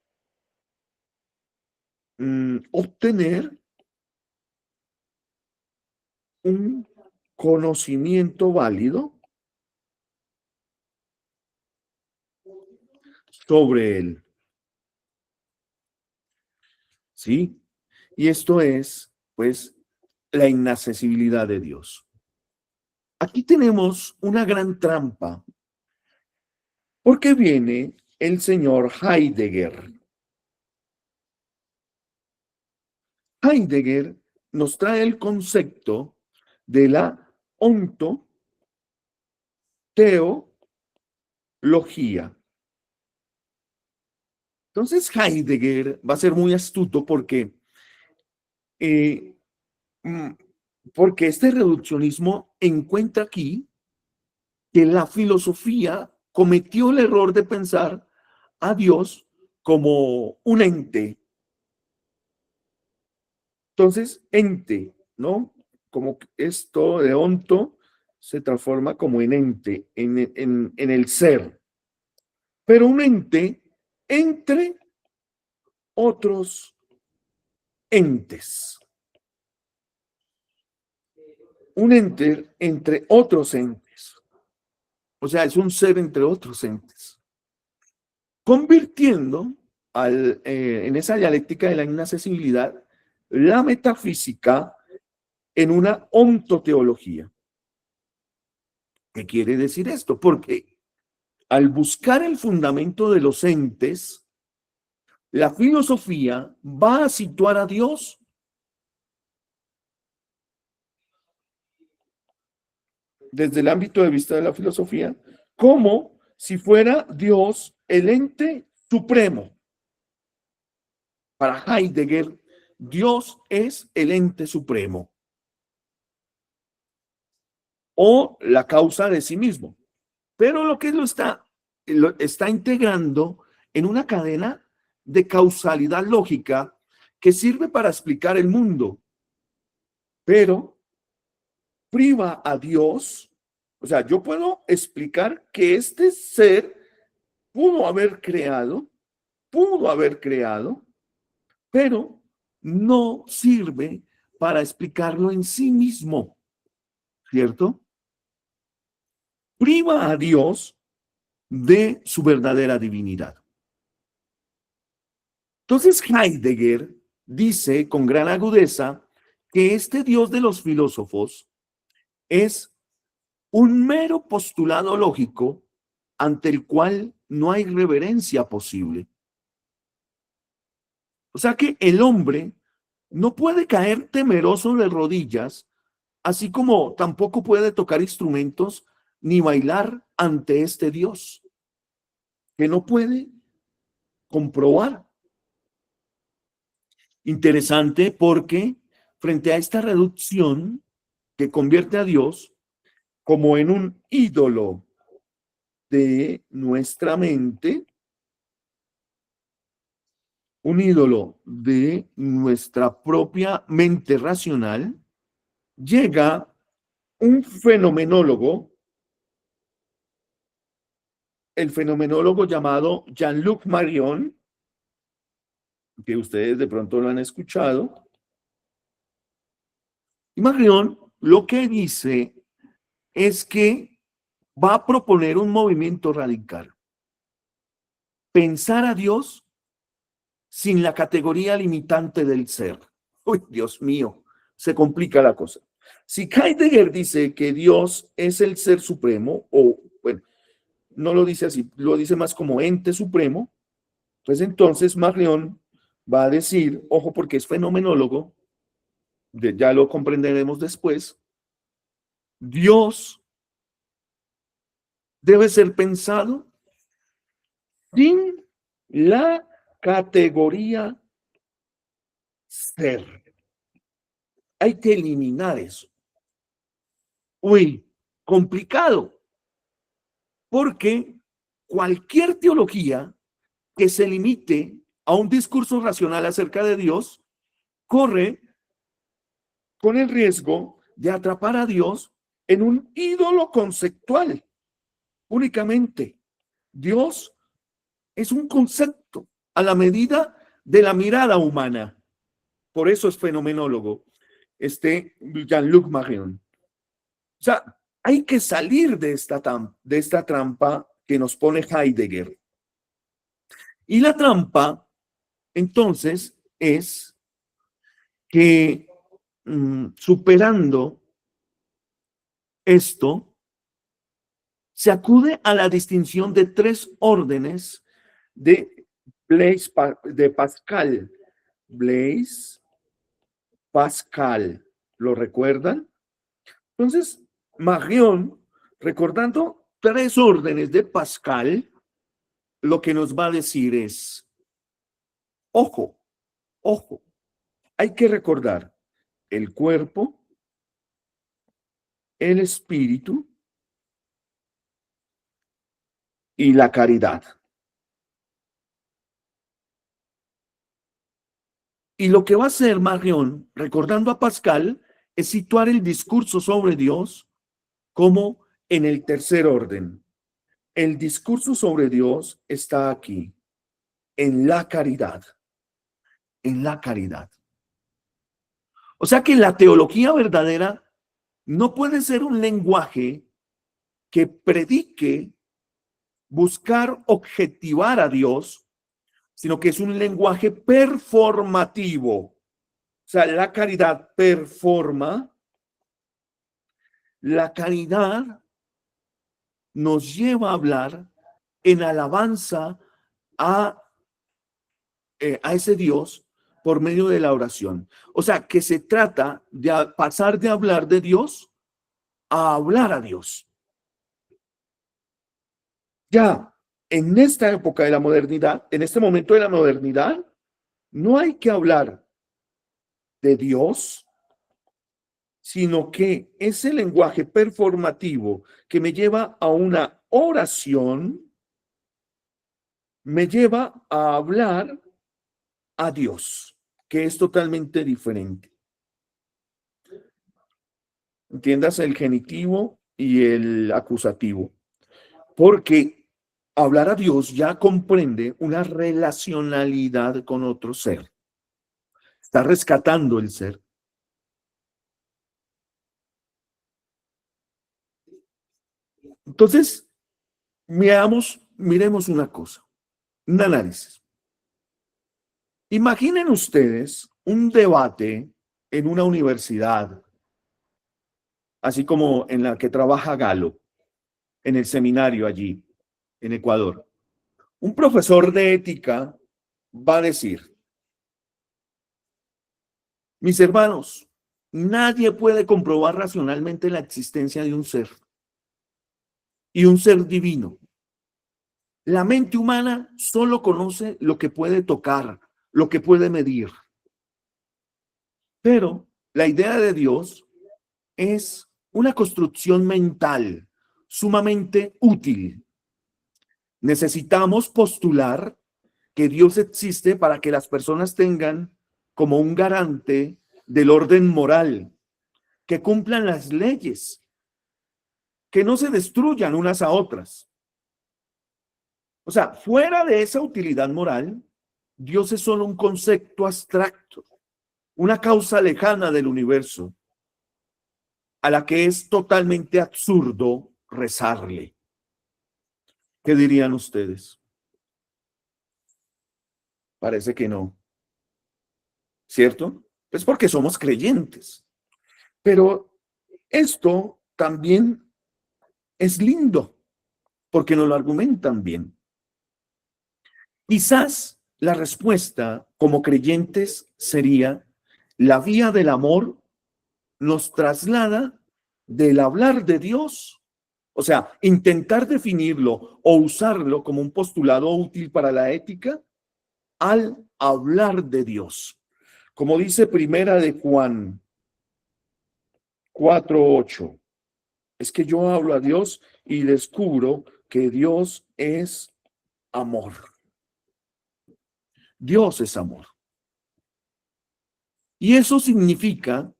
obtener un conocimiento válido sobre él. ¿Sí? Y esto es, pues, la inaccesibilidad de Dios. Aquí tenemos una gran trampa, porque viene el señor Heidegger. Heidegger nos trae el concepto de la ontoteología. Entonces Heidegger va a ser muy astuto porque este reduccionismo encuentra aquí que la filosofía cometió el error de pensar a Dios como un ente. Entonces, ente, ¿no? Como esto de onto se transforma como en ente, en el ser. Pero un ente entre otros entes. Un ente entre otros entes. O sea, es un ser entre otros entes. Convirtiendo en esa dialéctica de la inaccesibilidad la metafísica en una ontoteología. ¿Qué quiere decir esto? Porque al buscar el fundamento de los entes, la filosofía va a situar a Dios desde el ámbito de vista de la filosofía como si fuera Dios el ente supremo. Para Heidegger, Dios es el ente supremo o la causa de sí mismo. Pero lo que lo está integrando en una cadena de causalidad lógica que sirve para explicar el mundo, pero priva a Dios. O sea, yo puedo explicar que este ser pudo haber creado, pero no sirve para explicarlo en sí mismo, ¿cierto? Priva a Dios de su verdadera divinidad. Entonces Heidegger dice con gran agudeza que este Dios de los filósofos es un mero postulado lógico ante el cual no hay reverencia posible. O sea que el hombre no puede caer temeroso de rodillas, así como tampoco puede tocar instrumentos ni bailar ante este Dios, que no puede comprobar. Interesante porque frente a esta reducción que convierte a Dios como en un ídolo de nuestra mente, un ídolo de nuestra propia mente racional, llega un fenomenólogo, el fenomenólogo llamado Jean-Luc Marion, que ustedes de pronto lo han escuchado. Y Marion lo que dice es que va a proponer un movimiento radical. Pensar a Dios sin la categoría limitante del ser. Uy, Dios mío, se complica la cosa. Si Heidegger dice que Dios es el ser supremo, o bueno, no lo dice así, lo dice más como ente supremo, pues entonces Marion va a decir, ojo porque es fenomenólogo, ya lo comprenderemos después, Dios debe ser pensado sin la categoría ser. Hay que eliminar eso. Uy, complicado, porque cualquier teología que se limite a un discurso racional acerca de Dios corre con el riesgo de atrapar a Dios en un ídolo conceptual. Únicamente, Dios es un concepto a la medida de la mirada humana. Por eso es fenomenólogo, Jean-Luc Marion. O sea, hay que salir de esta trampa que nos pone Heidegger. Y la trampa, entonces, es que superando esto, se acude a la distinción de tres órdenes de Pascal. Blaise Pascal, ¿lo recuerdan? Entonces, Marion, recordando tres órdenes de Pascal, lo que nos va a decir es, ojo, hay que recordar el cuerpo, el espíritu y la caridad. Y lo que va a hacer Marion, recordando a Pascal, es situar el discurso sobre Dios como en el tercer orden. El discurso sobre Dios está aquí, en la caridad. En la caridad. O sea que la teología verdadera no puede ser un lenguaje que predique buscar objetivar a Dios, sino que es un lenguaje performativo. O sea, la caridad performa, la caridad nos lleva a hablar en alabanza a ese Dios por medio de la oración. O sea, que se trata de pasar de hablar de Dios a hablar a Dios. Ya en esta época de la modernidad, en este momento de la modernidad, no hay que hablar de Dios, sino que ese lenguaje performativo que me lleva a una oración, me lleva a hablar a Dios, que es totalmente diferente. Entiendas el genitivo y el acusativo, porque hablar a Dios ya comprende una relacionalidad con otro ser. Está rescatando el ser. Entonces, miremos una cosa, un análisis. Imaginen ustedes un debate en una universidad, así como en la que trabaja Galo, en el seminario allí, en Ecuador. Un profesor de ética va a decir, mis hermanos, nadie puede comprobar racionalmente la existencia de un ser y un ser divino. La mente humana solo conoce lo que puede tocar, lo que puede medir. Pero la idea de Dios es una construcción mental sumamente útil. Necesitamos postular que Dios existe para que las personas tengan como un garante del orden moral, que cumplan las leyes, que no se destruyan unas a otras. O sea, fuera de esa utilidad moral, Dios es solo un concepto abstracto, una causa lejana del universo, a la que es totalmente absurdo rezarle. ¿Qué dirían ustedes? Parece que no. ¿Cierto? Pues porque somos creyentes. Pero esto también es lindo, porque nos lo argumentan bien. Quizás la respuesta como creyentes sería: la vía del amor nos traslada del hablar de Dios, o sea, intentar definirlo o usarlo como un postulado útil para la ética, al hablar de Dios. Como dice Primera de Juan 4:8, es que yo hablo a Dios y descubro que Dios es amor. Dios es amor. Y eso significa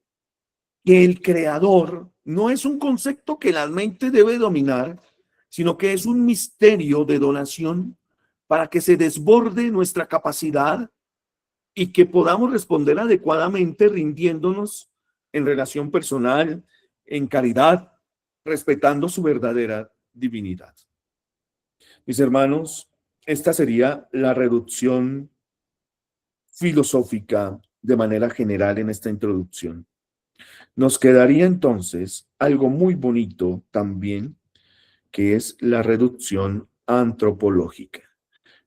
que el creador no es un concepto que la mente debe dominar, sino que es un misterio de donación para que se desborde nuestra capacidad y que podamos responder adecuadamente rindiéndonos en relación personal, en caridad, respetando su verdadera divinidad. Mis hermanos, esta sería la reducción filosófica de manera general en esta introducción. Nos quedaría entonces algo muy bonito también, que es la reducción antropológica.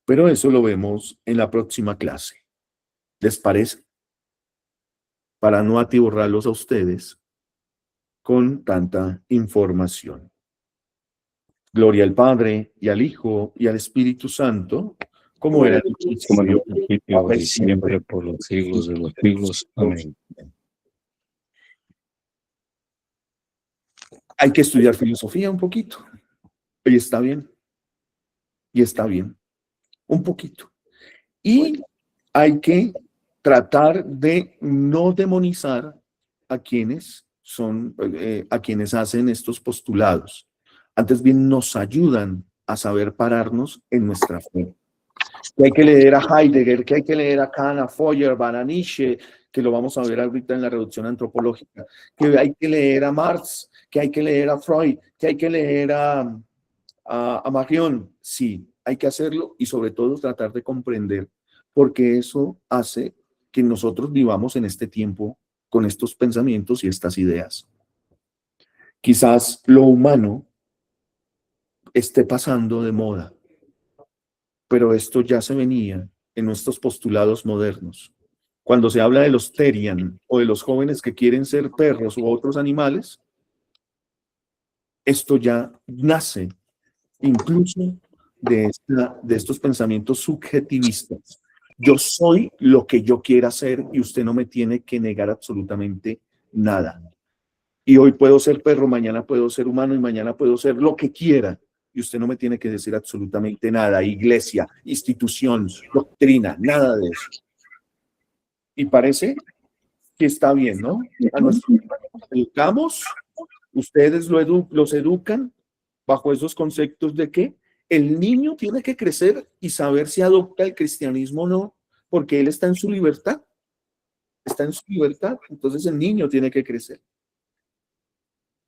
Pero eso lo vemos en la próxima clase. ¿Les parece? Para no atiborrarlos a ustedes con tanta información. Gloria al Padre, y al Hijo, y al Espíritu Santo, como era en el Como en el principio, principio, ahora y siempre, por los siglos de los siglos. Amén. Hay que estudiar filosofía un poquito. Y está bien. Y está bien. Un poquito. Y hay que tratar de no demonizar a quienes son, a quienes hacen estos postulados. Antes bien nos ayudan a saber pararnos en nuestra fe. Que hay que leer a Heidegger, que hay que leer a Kant, a Feuerbach, a Nietzsche, que lo vamos a ver ahorita en la reducción antropológica, que hay que leer a Marx, que hay que leer a Freud, que hay que leer a Marion. Sí, hay que hacerlo y sobre todo tratar de comprender, porque eso hace que nosotros vivamos en este tiempo con estos pensamientos y estas ideas. Quizás lo humano esté pasando de moda, pero esto ya se venía en nuestros postulados modernos. Cuando se habla de los Terian o de los jóvenes que quieren ser perros u otros animales, esto ya nace incluso de estos pensamientos subjetivistas. Yo soy lo que yo quiera ser y usted no me tiene que negar absolutamente nada. Y hoy puedo ser perro, mañana puedo ser humano y mañana puedo ser lo que quiera. Y usted no me tiene que decir absolutamente nada. Iglesia, institución, doctrina, nada de eso. Y parece que está bien, ¿no? A nosotros educamos, ustedes los educan bajo esos conceptos de que el niño tiene que crecer y saber si adopta el cristianismo o no, porque él está en su libertad. Está en su libertad, entonces el niño tiene que crecer.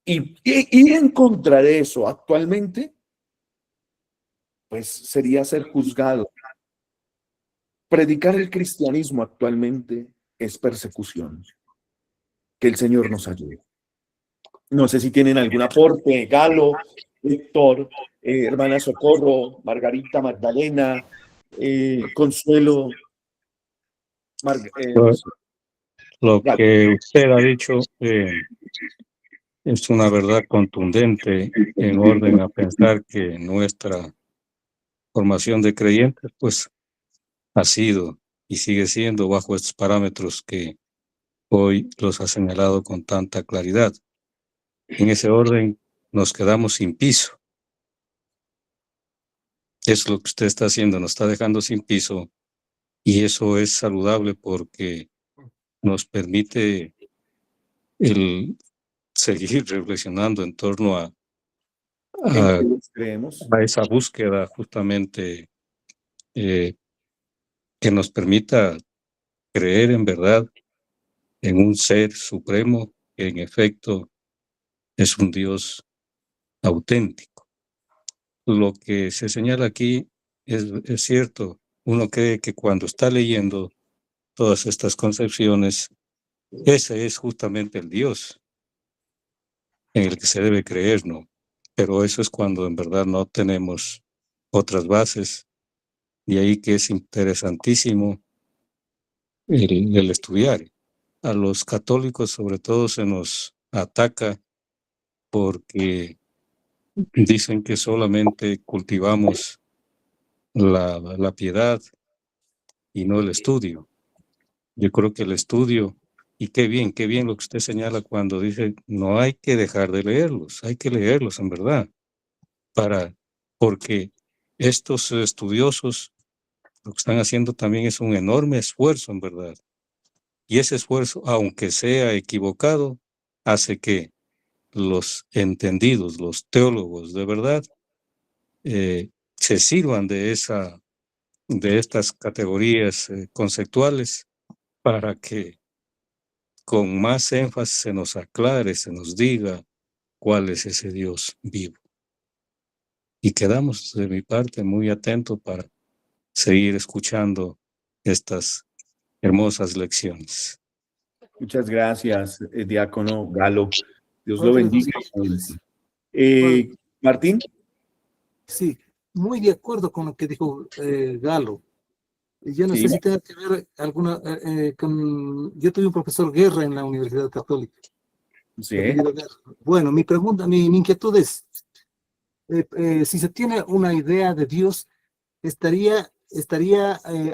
Y ir en contra de eso actualmente, pues sería ser juzgado. Predicar el cristianismo actualmente es persecución. Que el Señor nos ayude. No sé si tienen algún aporte, Galo, Héctor, hermana Socorro, Margarita, Magdalena, Consuelo. Lo que usted ha dicho es una verdad contundente en orden a pensar que nuestra formación de creyentes pues ha sido y sigue siendo bajo estos parámetros que hoy los ha señalado con tanta claridad. En ese orden nos quedamos sin piso. Es lo que usted está haciendo, nos está dejando sin piso, y eso es saludable porque nos permite el seguir reflexionando en torno ¿En a, qué Dios creemos? a esa búsqueda justamente que nos permita creer en verdad en un ser supremo que en efecto es un Dios auténtico. Lo que se señala aquí es cierto. Uno cree que cuando está leyendo todas estas concepciones, ese es justamente el Dios en el que se debe creer, ¿no? Pero eso es cuando en verdad no tenemos otras bases, y ahí que es interesantísimo el estudiar. A los católicos sobre todo se nos ataca porque dicen que solamente cultivamos la piedad y no el estudio. Yo creo que el estudio, y qué bien lo que usted señala cuando dice, no hay que dejar de leerlos, hay que leerlos en verdad, porque estos estudiosos lo que están haciendo también es un enorme esfuerzo en verdad. Y ese esfuerzo, aunque sea equivocado, hace que los entendidos, los teólogos de verdad, se sirvan de estas categorías conceptuales para que con más énfasis se nos aclare, se nos diga cuál es ese Dios vivo. Y quedamos de mi parte muy atentos para seguir escuchando estas hermosas lecciones. Muchas gracias, diácono Galo. Dios lo Buenas bendiga. noches. Bueno. Martín. Sí, muy de acuerdo con lo que dijo Galo. Yo no Sí. sé si tenga que ver alguna con... Yo tuve un profesor Guerra en la Universidad Católica. Sí. Bueno, mi pregunta, mi inquietud es, si se tiene una idea de Dios, estaría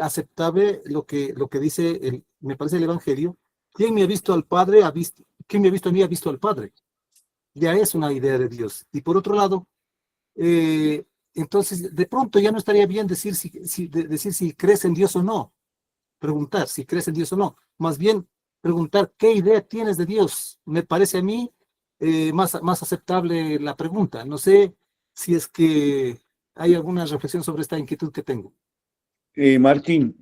aceptable lo que dice, me parece el Evangelio. ¿Quién me ha visto al Padre? ¿Quién me ha visto a mí? Ha visto al Padre. Ya es una idea de Dios. Y por otro lado, entonces de pronto ya no estaría bien decir si crees en Dios o no. Preguntar si crees en Dios o no. Más bien preguntar qué idea tienes de Dios. Me parece a mí más aceptable la pregunta. No sé si es que hay alguna reflexión sobre esta inquietud que tengo. Martín,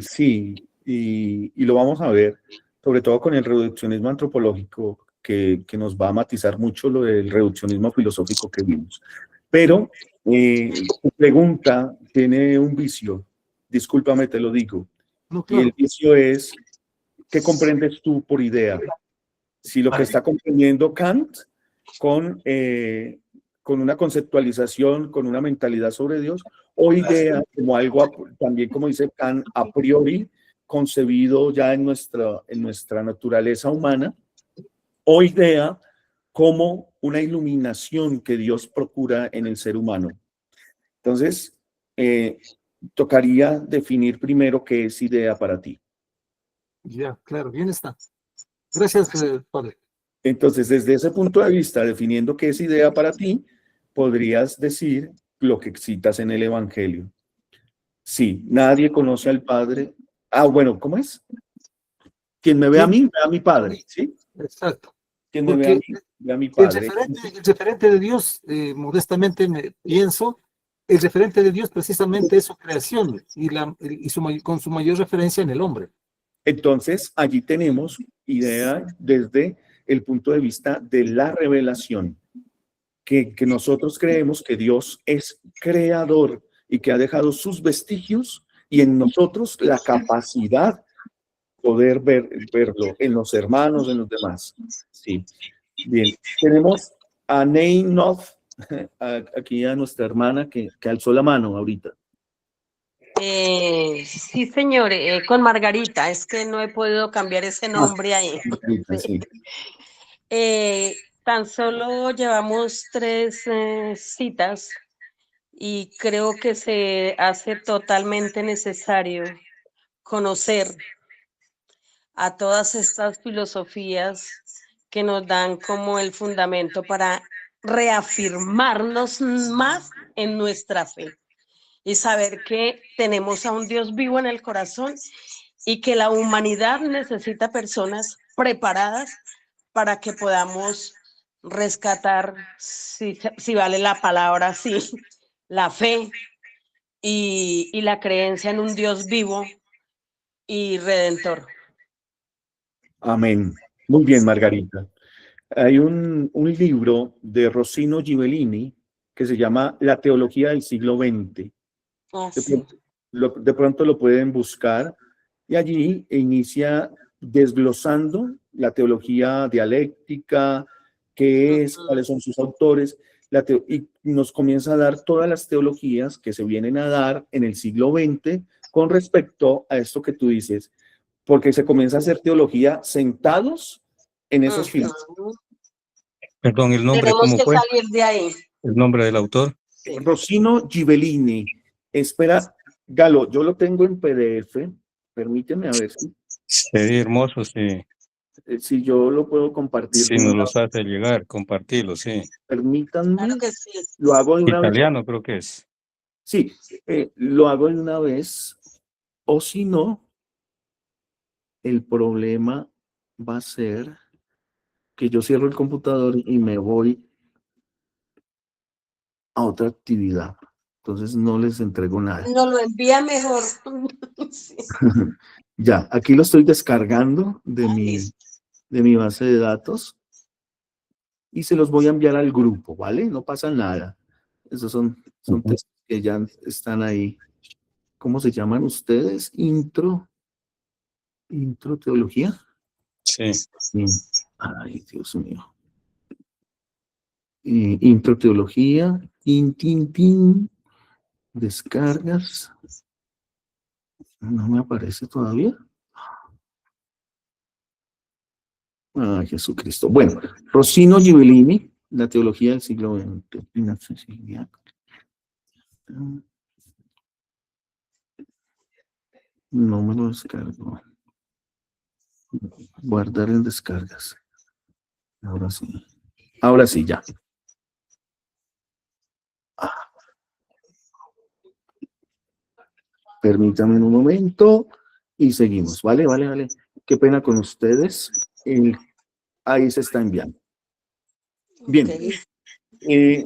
sí, y lo vamos a ver, sobre todo con el reduccionismo antropológico, que nos va a matizar mucho lo del reduccionismo filosófico que vimos. Pero tu pregunta tiene un vicio, discúlpame, te lo digo, No, y el claro. vicio es, ¿qué comprendes tú por idea? Si lo que está comprendiendo Kant con una conceptualización, con una mentalidad sobre Dios, o idea como algo, también como dice Kant, a priori concebido ya en nuestra naturaleza humana, o idea como una iluminación que Dios procura en el ser humano. Entonces, tocaría definir primero qué es idea para ti. Ya, claro, bien está. Gracias, padre. Entonces, desde ese punto de vista, definiendo qué es idea para ti, podrías decir lo que citas en el Evangelio. Sí, nadie conoce al Padre. Ah, bueno, ¿cómo es? Quien me ve a mí, ve a mi Padre, ¿sí? Exacto. Quien me ve a Porque mí, ve a mi el Padre. referente de Dios, modestamente me pienso, el referente de Dios precisamente es su creación con su mayor referencia en el hombre. Entonces, allí tenemos idea desde el punto de vista de la revelación, que nosotros creemos que Dios es creador y que ha dejado sus vestigios y en nosotros la capacidad poder verlo en los hermanos, en los demás. Sí. Bien. Tenemos a Neinoth, aquí a nuestra hermana que alzó la mano ahorita. Sí, señor, con Margarita, es que no he podido cambiar ese nombre ahí. Sí. Tan solo llevamos 3 citas y creo que se hace totalmente necesario conocer a todas estas filosofías que nos dan como el fundamento para reafirmarnos más en nuestra fe. y saber que tenemos a un Dios vivo en el corazón y que la humanidad necesita personas preparadas para que podamos rescatar, si vale la palabra, sí, la fe y la creencia en un Dios vivo y redentor. Amén. Muy bien, Margarita. Hay un libro de Rossino Ghibellini que se llama La teología del siglo XX. Así. De pronto lo pueden buscar y allí inicia desglosando la teología dialéctica, qué es, cuáles son sus autores, y nos comienza a dar todas las teologías que se vienen a dar en el siglo XX con respecto a esto que tú dices, porque se comienza a hacer teología sentados en esos filmes. Perdón, ¿el nombre Tenemos cómo que fue? salir de ahí. ¿El nombre del autor? Rossino Ghibellini. Espera, Galo, yo lo tengo en PDF. Permíteme a ver Sería hermoso si yo lo puedo compartir. si nos los hace llegar, compartirlo, sí. Permítanme, Claro que sí. lo hago de una vez. Italiano creo que es. Sí, lo hago de una vez. O si no, el problema va a ser que yo cierro el computador y me voy a otra actividad. Entonces no les entrego nada. Nos lo envía mejor. Sí. Ya, aquí lo estoy descargando de mi base de datos y se los voy a enviar al grupo, ¿vale? No pasa nada. Esos son textos que ya están ahí. ¿Cómo se llaman ustedes? Intro teología. Sí. Ay, Dios mío. Intro teología. Descargas. No me aparece todavía. Ay, Jesucristo. Bueno, Rossino Ghibellini, la teología del siglo XX. No me lo descargo. Guardar en descargas. Ahora sí. Ahora sí, ya. Permítame un momento y seguimos. Vale. Qué pena con ustedes. Ahí se está enviando. Bien. Okay.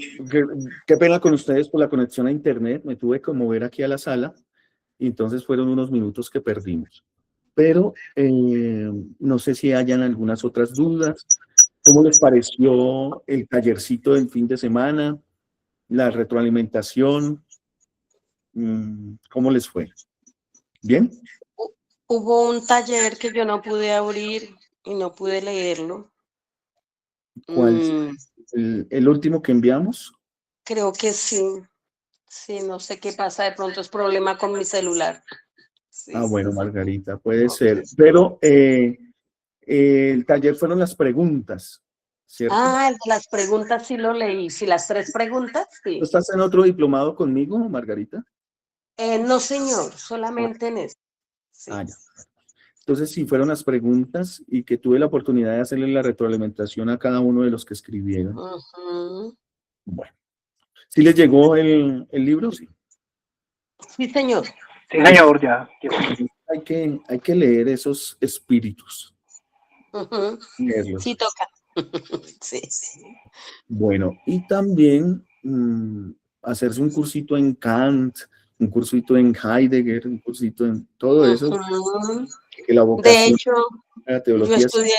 Qué pena con ustedes por la conexión a internet. Me tuve que mover aquí a la sala y entonces fueron unos minutos que perdimos. Pero no sé si hayan algunas otras dudas. ¿Cómo les pareció el tallercito del fin de semana? La retroalimentación. ¿Cómo les fue? ¿Bien? Hubo un taller que yo no pude abrir y no pude leerlo. ¿Cuál? ¿El último que enviamos? Creo que sí. Sí, no sé qué pasa. De pronto es problema con mi celular. Sí. Bueno, Margarita, puede ser. Pero el taller fueron las preguntas, ¿cierto? El de las preguntas sí lo leí. Sí, las 3 preguntas, sí. ¿Tú estás en otro diplomado conmigo, Margarita? No, señor, solamente en eso. Sí. Ya. Entonces, sí, fueron las preguntas y que tuve la oportunidad de hacerle la retroalimentación a cada uno de los que escribieron. Bueno. ¿Sí les llegó el libro? Sí. Sí, señor. Sí, señor, ya. Hay que leer esos espíritus. Leerlos. Sí, toca. Sí. Bueno, y también hacerse un cursito en Kant, un cursito en Heidegger, un cursito en todo eso. Que la vocación, de hecho, la teología, yo estudié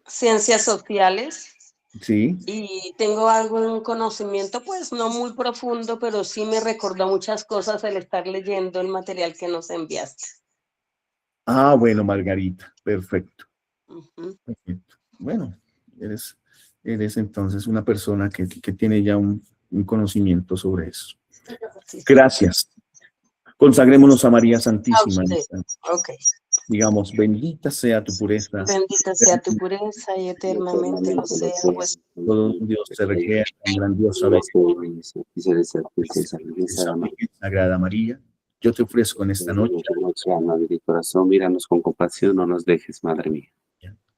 ciencias sociales. Sí. Y tengo algún conocimiento, pues no muy profundo, pero sí me recordó muchas cosas el estar leyendo el material que nos enviaste. Bueno, Margarita, perfecto. Perfecto. Bueno, eres entonces una persona que tiene ya un conocimiento sobre eso. Gracias. Consagrémonos a María Santísima. Ok. Digamos, bendita sea tu pureza. Bendita sea tu pureza y eternamente lo sea. Pues. Todo Dios te requiere tan grandiosa vez. Sagrada María, yo te ofrezco en esta noche. Alma de mi corazón, míranos con compasión, no nos dejes, Madre mía.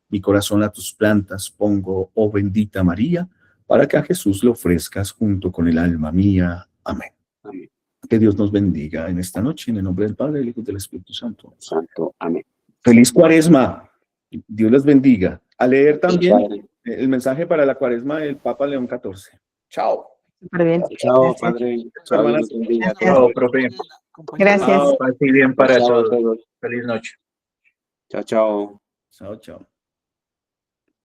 Mi corazón a tus plantas pongo, oh bendita María, para que a Jesús le ofrezcas junto con el alma mía. Amén. Amén. Que Dios nos bendiga en esta noche, en el nombre del Padre, del Hijo y del Espíritu Santo. Santo, amén. Feliz Cuaresma. Dios les bendiga. A leer también Padre. el mensaje para la Cuaresma del Papa León XIV. Chao. Súper bien. Chao, Padre. Chao, Hermanas. Dios bendiga. Chao, profe. Gracias. Paz y bien para Chao a todos. todos. Feliz noche. Chao, chao. Chao, chao.